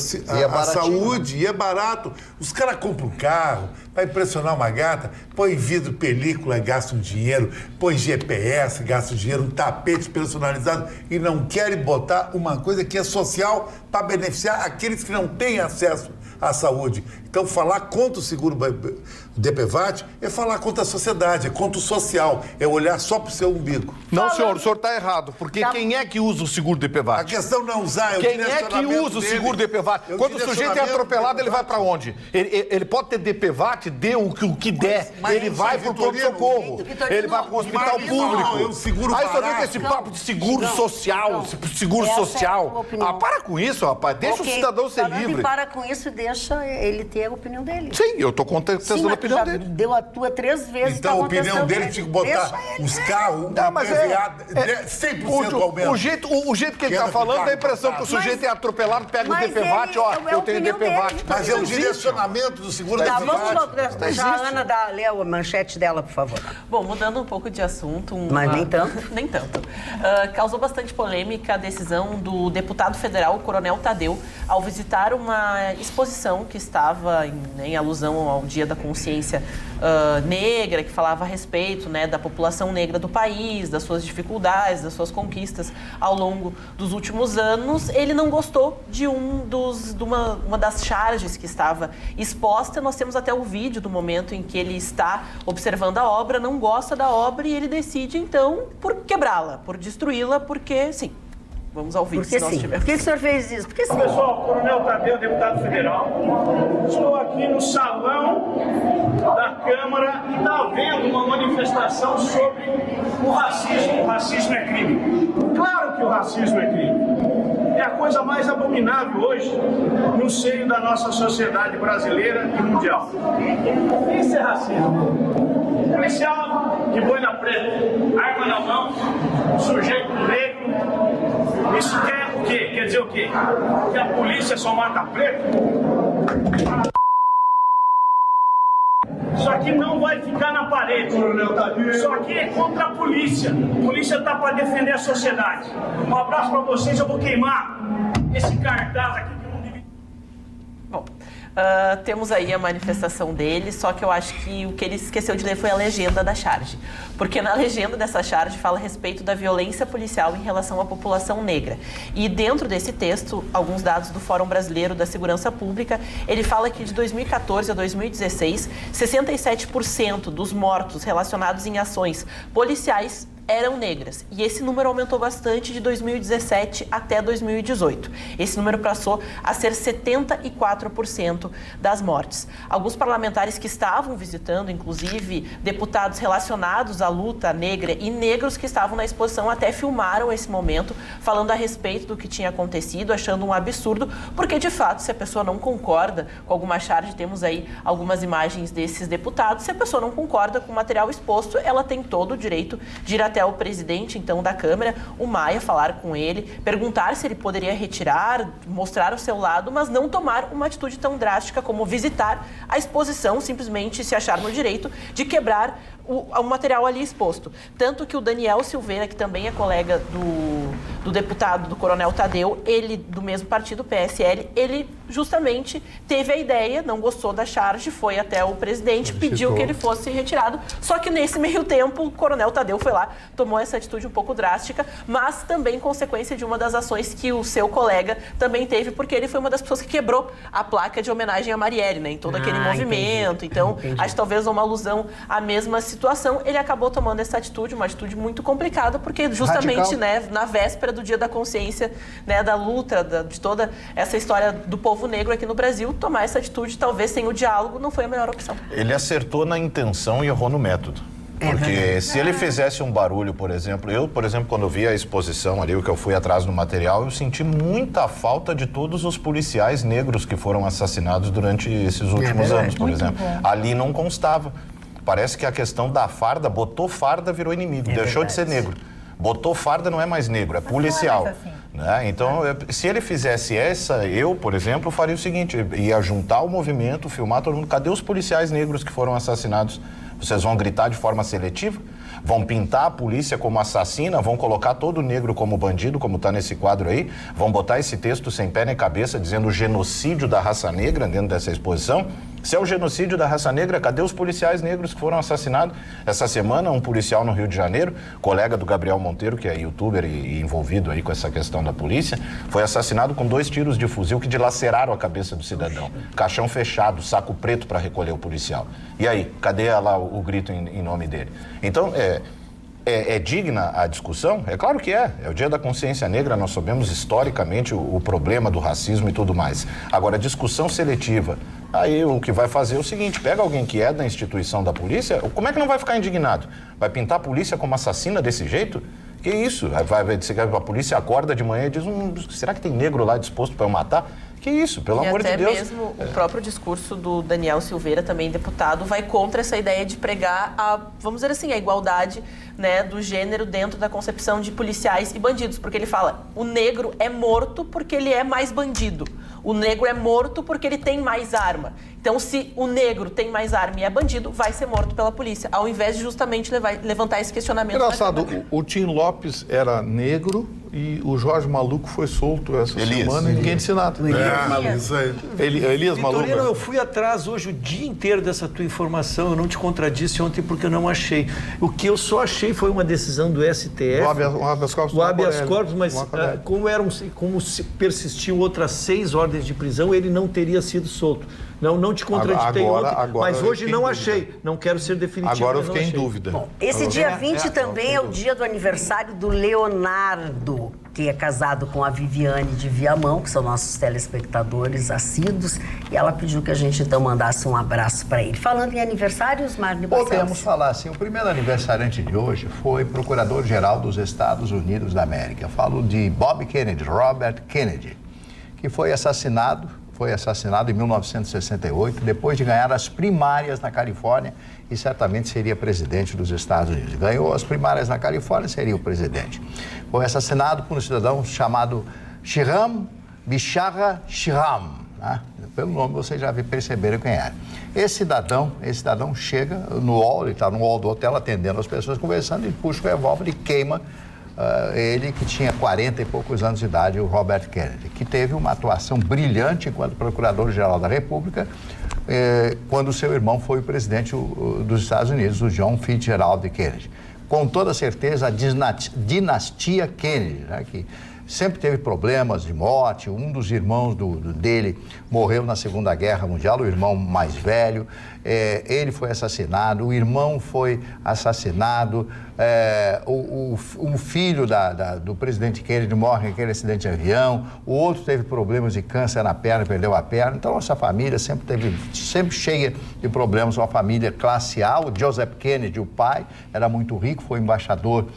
saúde e é barato. Os caras compram um carro, vai impressionar uma gata, põe vidro, película, gasta um dinheiro, põe GPS, gasta um dinheiro, um tapete personalizado e não querem botar uma coisa que é social para beneficiar aqueles que não têm acesso à saúde. Então, falar contra o seguro DPVAT é falar contra a sociedade, é contra o social, é olhar só para o seu umbigo. Não, senhor, o senhor está errado, porque quem é que usa o seguro DPVAT? A questão não é usar, quem é que usa o seguro DPVAT? Quando o sujeito é atropelado, ele vai para onde? Ele pode ter DPVAT, dê o que der, ele vai para o pronto-socorro, ele vai para o hospital público. Aí só vem com esse papo de seguro social, seguro social. Para com isso, rapaz, deixa o cidadão ser livre. Para com isso e deixa ele ter a opinião dele. Sim, eu estou contestando a opinião dele. Deu a tua 3 vezes. Então a opinião dele tinha que botar os carros, PVA, 100% aumento. O jeito que ele está falando, dá a impressão que o sujeito é atropelado, pega o DPVAT, eu tenho DPVAT. Mas é o direcionamento do seguro DPVAT. Vamos deixar a Ana ler a manchete dela, por favor. Bom, mudando um pouco de assunto... Mas nem tanto. Nem tanto. Causou bastante polêmica a decisão do deputado federal, o Coronel Tadeu, ao visitar uma exposição que estava em alusão ao Dia da Consciência Negra, que falava a respeito, né, da população negra do país, das suas dificuldades, das suas conquistas ao longo dos últimos anos. Ele não gostou de uma das charges que estava exposta. Nós temos até o vídeo do momento em que ele está observando a obra, não gosta da obra e ele decide, então, por quebrá-la, por destruí-la, porque sim. Vamos ao vídeo. Porque sim. Por que o senhor fez isso? Porque sim. Pessoal, Coronel Tadeu, deputado federal. Estou aqui no salão da Câmara e está havendo uma manifestação sobre o racismo. O racismo é crime. Claro que o racismo é crime. a coisa mais abominável hoje no seio da nossa sociedade brasileira e mundial. Isso é racismo. Policial de boina preta, arma na mão, sujeito negro. Isso quer o quê? Quer dizer o quê? Que a polícia só mata preto? Isso aqui não vai ficar na parede. Isso aqui é contra a polícia. A polícia está para defender a sociedade. Um abraço para vocês. Eu vou queimar esse cartaz aqui que não devia. Bom, temos aí a manifestação dele, só que eu acho que o que ele esqueceu de ler foi a legenda da charge. Porque na legenda dessa charge fala a respeito da violência policial em relação à população negra. E dentro desse texto, alguns dados do Fórum Brasileiro da Segurança Pública, ele fala que de 2014 a 2016, 67% dos mortos relacionados em ações policiais eram negras. E esse número aumentou bastante de 2017 até 2018. Esse número passou a ser 74% das mortes. Alguns parlamentares que estavam visitando, inclusive deputados relacionados à luta negra e negros que estavam na exposição, até filmaram esse momento, falando a respeito do que tinha acontecido, achando um absurdo, porque de fato, se a pessoa não concorda com alguma charge, temos aí algumas imagens desses deputados, se a pessoa não concorda com o material exposto, ela tem todo o direito de ir até o presidente, então, da Câmara, o Maia, falar com ele, perguntar se ele poderia retirar, mostrar o seu lado, mas não tomar uma atitude tão drástica como visitar a exposição, simplesmente se achar no direito de quebrar o material ali exposto. Tanto que o Daniel Silveira, que também é colega do deputado, do Coronel Tadeu, ele, do mesmo partido, PSL, ele justamente teve a ideia, não gostou da charge, foi até o presidente, pediu que ele fosse retirado, só que nesse meio tempo o Coronel Tadeu foi lá, tomou essa atitude um pouco drástica, mas também consequência de uma das ações que o seu colega também teve, porque ele foi uma das pessoas que quebrou a placa de homenagem a Marielle, né, em todo aquele movimento. Então, acho que talvez uma alusão à mesma situação, ele acabou tomando essa atitude, uma atitude muito complicada, porque justamente, né, na véspera do Dia da Consciência, né, da luta, de toda essa história do povo negro aqui no Brasil, tomar essa atitude, talvez sem o diálogo, não foi a melhor opção. Ele acertou na intenção e errou no método. Porque se ele fizesse um barulho, por exemplo, quando eu vi a exposição ali, o que eu fui atrás do material, eu senti muita falta de todos os policiais negros que foram assassinados durante esses últimos anos, por exemplo. Ali não constava. Parece que a questão da farda, botou farda, virou inimigo, deixou de ser negro. Botou farda, não é mais negro, é policial. Né? Então, se ele fizesse essa, eu, por exemplo, faria o seguinte, ia juntar o movimento, filmar todo mundo. Cadê os policiais negros que foram assassinados? Vocês vão gritar de forma seletiva? Vão pintar a polícia como assassina? Vão colocar todo negro como bandido, como está nesse quadro aí? Vão botar esse texto sem pé nem cabeça dizendo o genocídio da raça negra dentro dessa exposição? Se é o genocídio da raça negra, cadê os policiais negros que foram assassinados? Essa semana, um policial no Rio de Janeiro, colega do Gabriel Monteiro, que é youtuber e envolvido aí com essa questão da polícia, foi assassinado com 2 tiros de fuzil que dilaceraram a cabeça do cidadão. Caixão fechado, saco preto para recolher o policial. E aí, cadê lá o grito em nome dele? Então, é digna a discussão? É claro que é. É o Dia da Consciência Negra, nós sabemos historicamente o problema do racismo e tudo mais. Agora, discussão seletiva, aí o que vai fazer é o seguinte, pega alguém que é da instituição da polícia, como é que não vai ficar indignado? Vai pintar a polícia como assassina desse jeito? Que isso? A polícia acorda de manhã e diz, será que tem negro lá disposto para eu matar? Que isso, pelo amor de Deus. E até mesmo o próprio discurso do Daniel Silveira, também deputado, vai contra essa ideia de pregar vamos dizer assim, a igualdade, né, do gênero dentro da concepção de policiais e bandidos. Porque ele fala, o negro é morto porque ele é mais bandido. O negro é morto porque ele tem mais arma. Então, se o negro tem mais arma e é bandido, vai ser morto pela polícia, ao invés de justamente levantar esse questionamento. Engraçado, o Tim Lopes era negro e o Jorge Maluco foi solto essa semana e ninguém disse nada. Isso aí. Elias Maluco. Vitorino, eu fui atrás hoje o dia inteiro dessa tua informação, eu não te contradisse ontem porque eu não achei. O que eu só achei foi uma decisão do STF. O habeas corpus. O habeas corpus, mas como persistiu outras 6 ordens de prisão, ele não teria sido solto. Não te contraditei ontem, mas hoje não achei. Não quero ser definitivo. Agora eu fiquei em dúvida. Bom, esse dia 20 também é o dia do aniversário do Leonardo. que é casado com a Viviane de Viamão, que são nossos telespectadores assíduos, e ela pediu que a gente então mandasse um abraço para ele. Falando em aniversários, Marne Barcelos. Podemos falar assim, o primeiro aniversariante de hoje foi Procurador-Geral dos Estados Unidos da América. Eu falo de Bob Kennedy, Robert Kennedy, que foi assassinado em 1968, depois de ganhar as primárias na Califórnia, e certamente seria presidente dos Estados Unidos. Ganhou as primárias na Califórnia, seria o presidente. Foi assassinado por um cidadão chamado Shihram Bishara Shihram, né? Pelo nome vocês já perceberam quem era. Esse cidadão chega no hall, ele está no hall do hotel atendendo as pessoas, conversando, e puxa o revólver e queima ele, que tinha 40 e poucos anos de idade, o Robert Kennedy, que teve uma atuação brilhante enquanto Procurador-Geral da República, quando seu irmão foi o presidente dos Estados Unidos, o John Fitzgerald Kennedy. Com toda certeza, a dinastia Kennedy, né, que sempre teve problemas de morte. Um dos irmãos dele morreu na Segunda Guerra Mundial, o irmão mais velho. Ele foi assassinado, o irmão foi assassinado, o filho do presidente Kennedy morre naquele acidente de avião, o outro teve problemas de câncer na perna, perdeu a perna. Então, nossa família sempre cheia de problemas, uma família classe A. O Joseph Kennedy, o pai, era muito rico, foi embaixador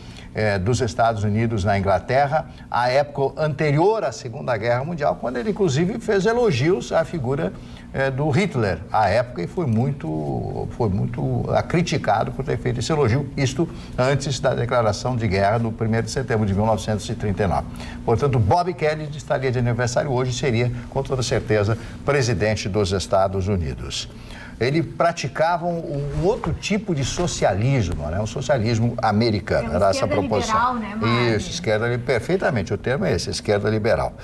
dos Estados Unidos na Inglaterra, à época anterior à Segunda Guerra Mundial, quando ele, inclusive, fez elogios à figura do Hitler, à época, e foi muito criticado por ter feito esse elogio, isto antes da declaração de guerra do 1º de setembro de 1939. Portanto, Bob Kennedy estaria de aniversário hoje e seria, com toda certeza, presidente dos Estados Unidos. Ele praticava um outro tipo de socialismo, né? Um socialismo americano, era essa a proposição. Liberal, né, isso, esquerda, perfeitamente, o termo é esse, esquerda liberal.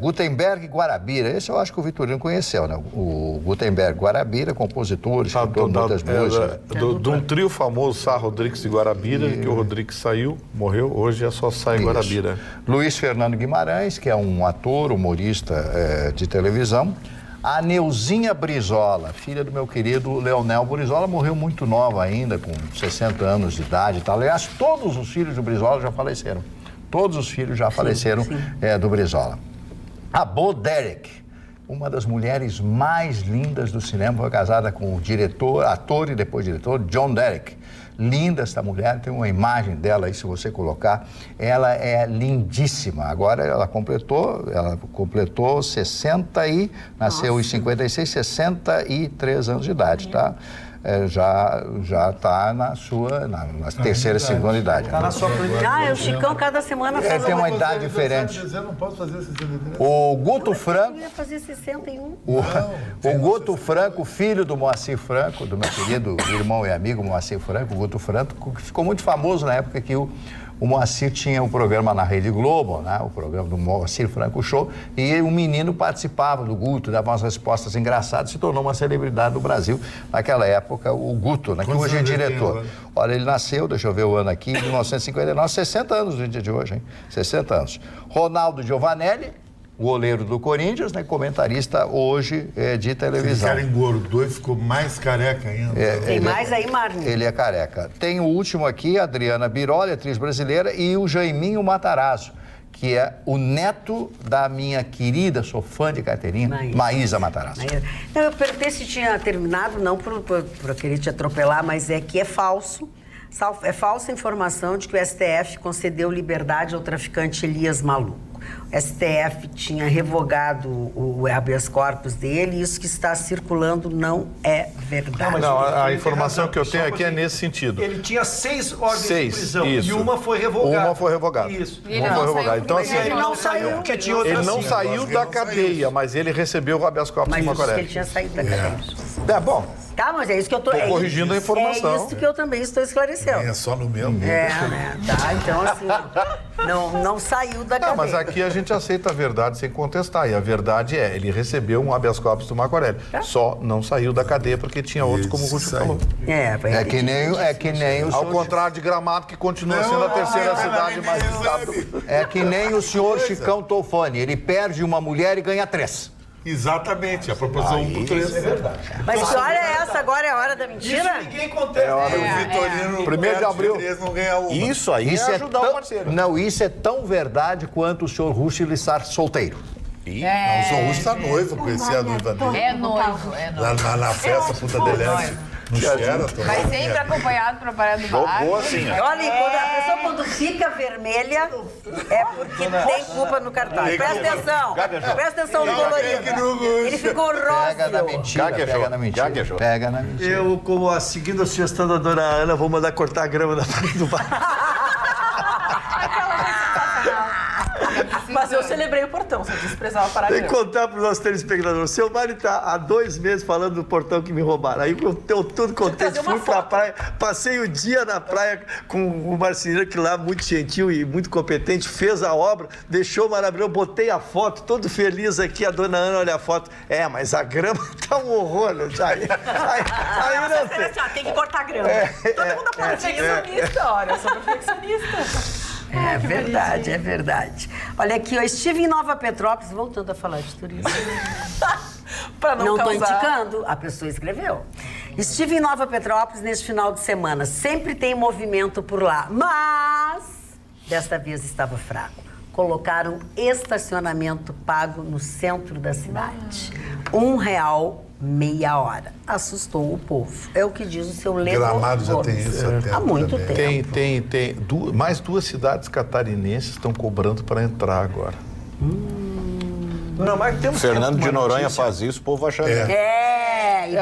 Gutenberg Guarabira, esse eu acho que o Vitorino conheceu, né? O Gutenberg Guarabira, compositor, escritor de muitas músicas. De um trio famoso, Sá Rodrigues e Guarabira, que o Rodrigues saiu, morreu, hoje é só Sá e Guarabira. Luiz Fernando Guimarães, que é um ator, humorista de televisão. A Neuzinha Brizola, filha do meu querido Leonel Brizola, morreu muito nova ainda, com 60 anos de idade e tal. Aliás, todos os filhos do Brizola já faleceram. Todos os filhos já faleceram do Brizola. A Bo Derek, uma das mulheres mais lindas do cinema, foi casada com o ator e depois diretor, John Derek. Linda essa mulher, tem uma imagem dela aí, se você colocar, ela é lindíssima. Agora ela completou 60 e nasceu em 56, 63 anos de idade, tá? Já está na terceira, segunda idade. Está na sua o Chicão cada semana faz tem uma idade diferente. Eu não posso fazer 63. O Guto Franco... Eu ia fazer 61. O Guto Franco, filho do Moacir Franco, do meu querido irmão e amigo Moacir Franco, o Guto Franco, que ficou muito famoso na época que o Moacir tinha um programa na Rede Globo, né? O programa do Moacir Franco Show, e o menino participava do Guto, dava umas respostas engraçadas, se tornou uma celebridade do Brasil naquela época, o Guto, né? Que hoje é diretor. Olha, ele nasceu, deixa eu ver o ano aqui, em 1959, 60 anos no dia de hoje, hein? 60 anos. Ronaldo Giovanelli, goleiro do Corinthians, né? Comentarista hoje de televisão. Esse cara engordou e ficou mais careca ainda. Tem mais aí, Marne? Ele é careca. Tem o último aqui, Adriana Biroli, atriz brasileira, e o Jaiminho Matarazzo, que é o neto da minha querida, sou fã de carteirinha, Maísa Matarazzo. Não, eu perguntei se tinha terminado, não por querer te atropelar, mas é que é falso. É falsa informação de que o STF concedeu liberdade ao traficante Elias Maluco. O STF tinha revogado o habeas corpus dele e isso que está circulando não é verdade. Não, a informação que eu tenho aqui é nesse sentido. Ele tinha 6 ordens de prisão isso. E uma foi revogada. Uma foi revogada. Isso. Uma foi revogada. Então, assim, ele não saiu porque tinha outra. Ele não saiu da cadeia, mas ele recebeu o habeas corpus do Macoré. Mas ele tinha saído da cadeia. Bom. Tá, mas é isso que eu tô corrigindo a informação. É isso que eu também estou esclarecendo. É só no meu. Né? Tá, então assim, não saiu da cadeia. Mas aqui a gente aceita a verdade sem contestar. E a verdade é, ele recebeu um habeas corpus do Marco Aurélio. Só não saiu da cadeia porque tinha outros, como o Rússio falou. É que nem o Ao contrário de Gramado, que continua sendo a terceira cidade mais visitada. É que nem o senhor Chicão Tofani. Ele perde uma mulher e ganha 3. Exatamente, a proporção 1 por 3. Mas que hora é essa, agora é a hora da mentira? Isso ninguém contesta. É hora do Vitorino. 1º de abril. Não ganha uma. Isso aí Isso é ajudar o parceiro. Não, isso é tão verdade quanto o senhor Russo estar solteiro. Não, o Sr. Russo está noivo, conheci a noiva dele. É noivo, é noivo. Na festa Puta Deleste. No Sheraton. Vai sempre acompanhado para a praia do bar. Boa assim, ó. Olha, a pessoa quando fica vermelha é porque tem culpa no cartaz. Presta atenção. Presta atenção no colorido. Ele ficou rosa. Pega na mentira, pega na mentira. Pega na mentira. Eu, como seguindo a sugestão da dona Ana, vou mandar cortar a grama da frente do bar. Mas eu celebrei o portão, você desprezava parar. Tem que contar para os nossos telespectadores. O seu Mário está há 2 meses falando do portão que me roubaram. Aí eu tudo contente, fui para a praia, passei o dia na praia com o marceneiro que lá, muito gentil e muito competente, fez a obra, deixou maravilhoso, botei a foto, todo feliz aqui, a dona Ana olha a foto. Mas a grama tá um horror, né? Aí não sei. Tem que cortar a grama. Todo mundo é perfeccionista, olha, eu sou perfeccionista. É verdade, é verdade. Olha aqui, eu estive em Nova Petrópolis, voltando a falar de turismo. Pra não estou causar... indicando, a pessoa escreveu. Estive em Nova Petrópolis neste final de semana. Sempre tem movimento por lá, mas desta vez estava fraco. Colocaram estacionamento pago no centro da cidade. R$1 meia hora. Assustou o povo. É o que diz o seu Leandro. Gramado já tem isso há muito tempo. Tem mais 2 cidades catarinenses estão cobrando para entrar agora. Dona Marta, temos Fernando de Noronha faz isso, o povo vai achar.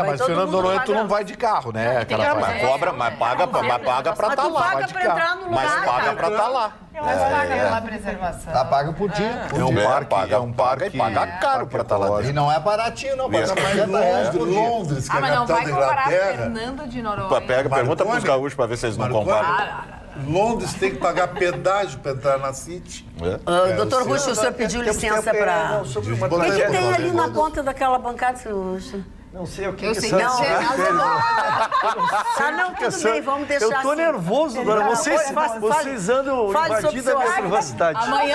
Mas Fernando de Noronha tu não vai de carro, né? Mas cobra, mas paga pra estar lá. Paga pra entrar no lugar. Mas paga pra estar lá. Mas paga pela preservação. Tá pago por dia. É um parque e paga caro pra estar lá. E não é baratinho, não. Paga Londres, que é a Mas não capital vai da comparar Inglaterra. Fernando de Noronha. Pergunta pros gaúchos pra ver se eles não comparam. Londres tem que pagar pedágio para entrar na City. Doutor Russo, o senhor pediu licença para... O que tem ali na ponta daquela bancada, senhor Russo? Não sei o que Eu sei que que não, tudo bem, vamos deixar Eu tô assim. nervoso, dona. Vocês andam invadindo a minha privacidade. Amanhã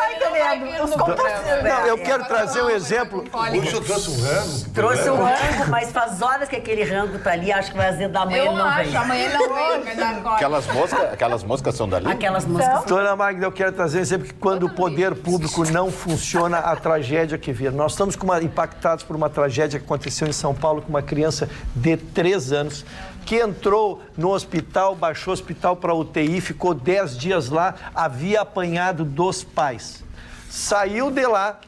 Não, eu quero trazer um exemplo. Hoje eu trouxe um rango. Trouxe um rango, mas faz horas que aquele rango tá ali, acho que vai azedar amanhã, ele não vem. Amanhã ele não vem, vai dar agora. Aquelas moscas são dali? Aquelas músicas. Dona Magda, eu quero trazer um exemplo que quando o poder público não funciona, a tragédia que vira. Nós estamos impactados por uma tragédia que aconteceu em São Paulo com uma criança de 3 anos que entrou no hospital, baixou o hospital para UTI, ficou 10 dias lá, havia apanhado dos pais. Saiu de lá,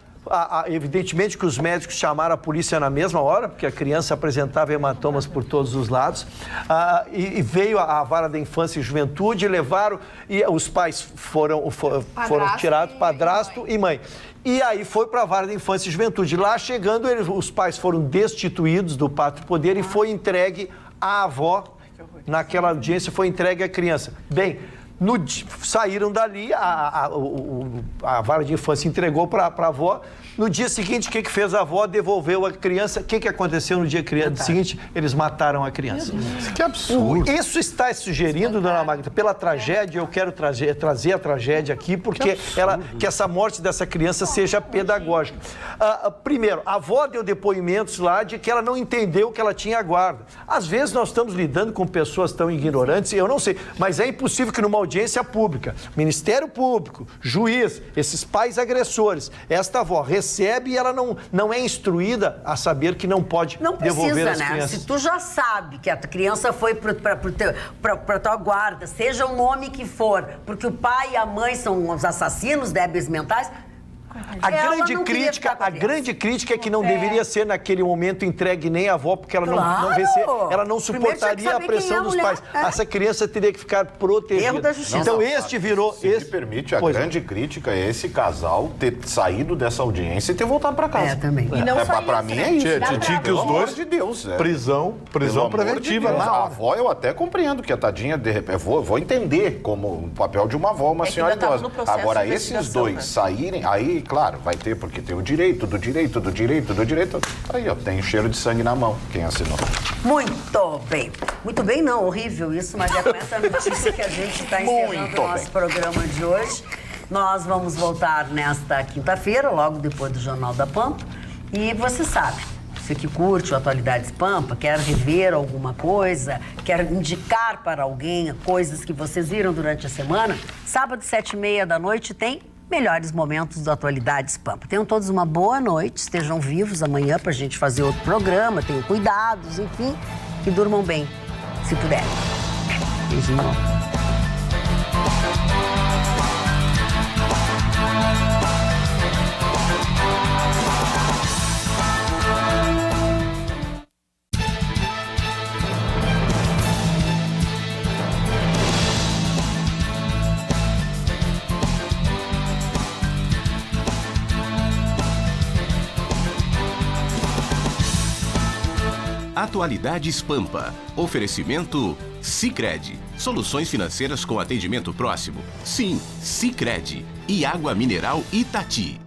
evidentemente que os médicos chamaram a polícia na mesma hora, porque a criança apresentava hematomas por todos os lados, e veio a vara da infância e juventude, levaram, e os pais foram tirados, padrasto e mãe. E aí foi para a vara da infância e juventude. Lá chegando, os pais foram destituídos do pátrio poder e foi entregue à avó, naquela audiência foi entregue à criança. Bem, saíram dali, a vara de infância entregou para a avó. No dia seguinte, o que fez a avó? Devolveu a criança. O que aconteceu no dia seguinte? Eles mataram a criança. Que absurdo. Isso está sugerindo, dona Magda, pela tragédia, eu quero trazer a tragédia aqui, porque que essa morte dessa criança seja pedagógica. Primeiro, a avó deu depoimentos lá de que ela não entendeu que ela tinha guarda. Às vezes nós estamos lidando com pessoas tão ignorantes, eu não sei, mas é impossível que numa audiência pública, Ministério Público, juiz, esses pais agressores, esta avó recebe e ela não é instruída a saber que não pode devolver as crianças. Se tu já sabe que a criança foi para tua guarda, seja o nome que for, porque o pai e a mãe são os assassinos débeis mentais... A grande crítica é que não deveria ser naquele momento entregue nem a avó, porque ela ela não suportaria a pressão dos pais. Essa criança teria que ficar protegida. Erro da justiça. Então este virou... Se me permite, a grande crítica é esse casal ter saído dessa audiência e ter voltado para casa. Também. E não só para mim é isso. Tinha que os dois... de Deus. Prisão preventiva. A avó eu até compreendo que a tadinha, de repente, vou entender como o papel de uma avó, uma senhora idosa. Agora, esses dois saírem, aí, claro, vai ter, porque tem o direito do direito. Aí, ó, tem cheiro de sangue na mão, quem assinou. Muito bem. Muito bem não, horrível isso, mas é com essa notícia que a gente está encerrando o nosso programa de hoje. Nós vamos voltar nesta quinta-feira, logo depois do Jornal da Pampa. E você sabe, Você que curte o Atualidades Pampa, quer rever alguma coisa, quer indicar para alguém coisas que vocês viram durante a semana, sábado, 7h30 da noite, tem melhores momentos do Atualidades Pampa. Tenham todos uma boa noite, estejam vivos amanhã para a gente fazer outro programa, tenham cuidados, enfim, e durmam bem, se puderem. Beijinho. Atualidades Pampa. Oferecimento Sicredi. Soluções financeiras com atendimento próximo. Sim, Sicredi. E água mineral Itati.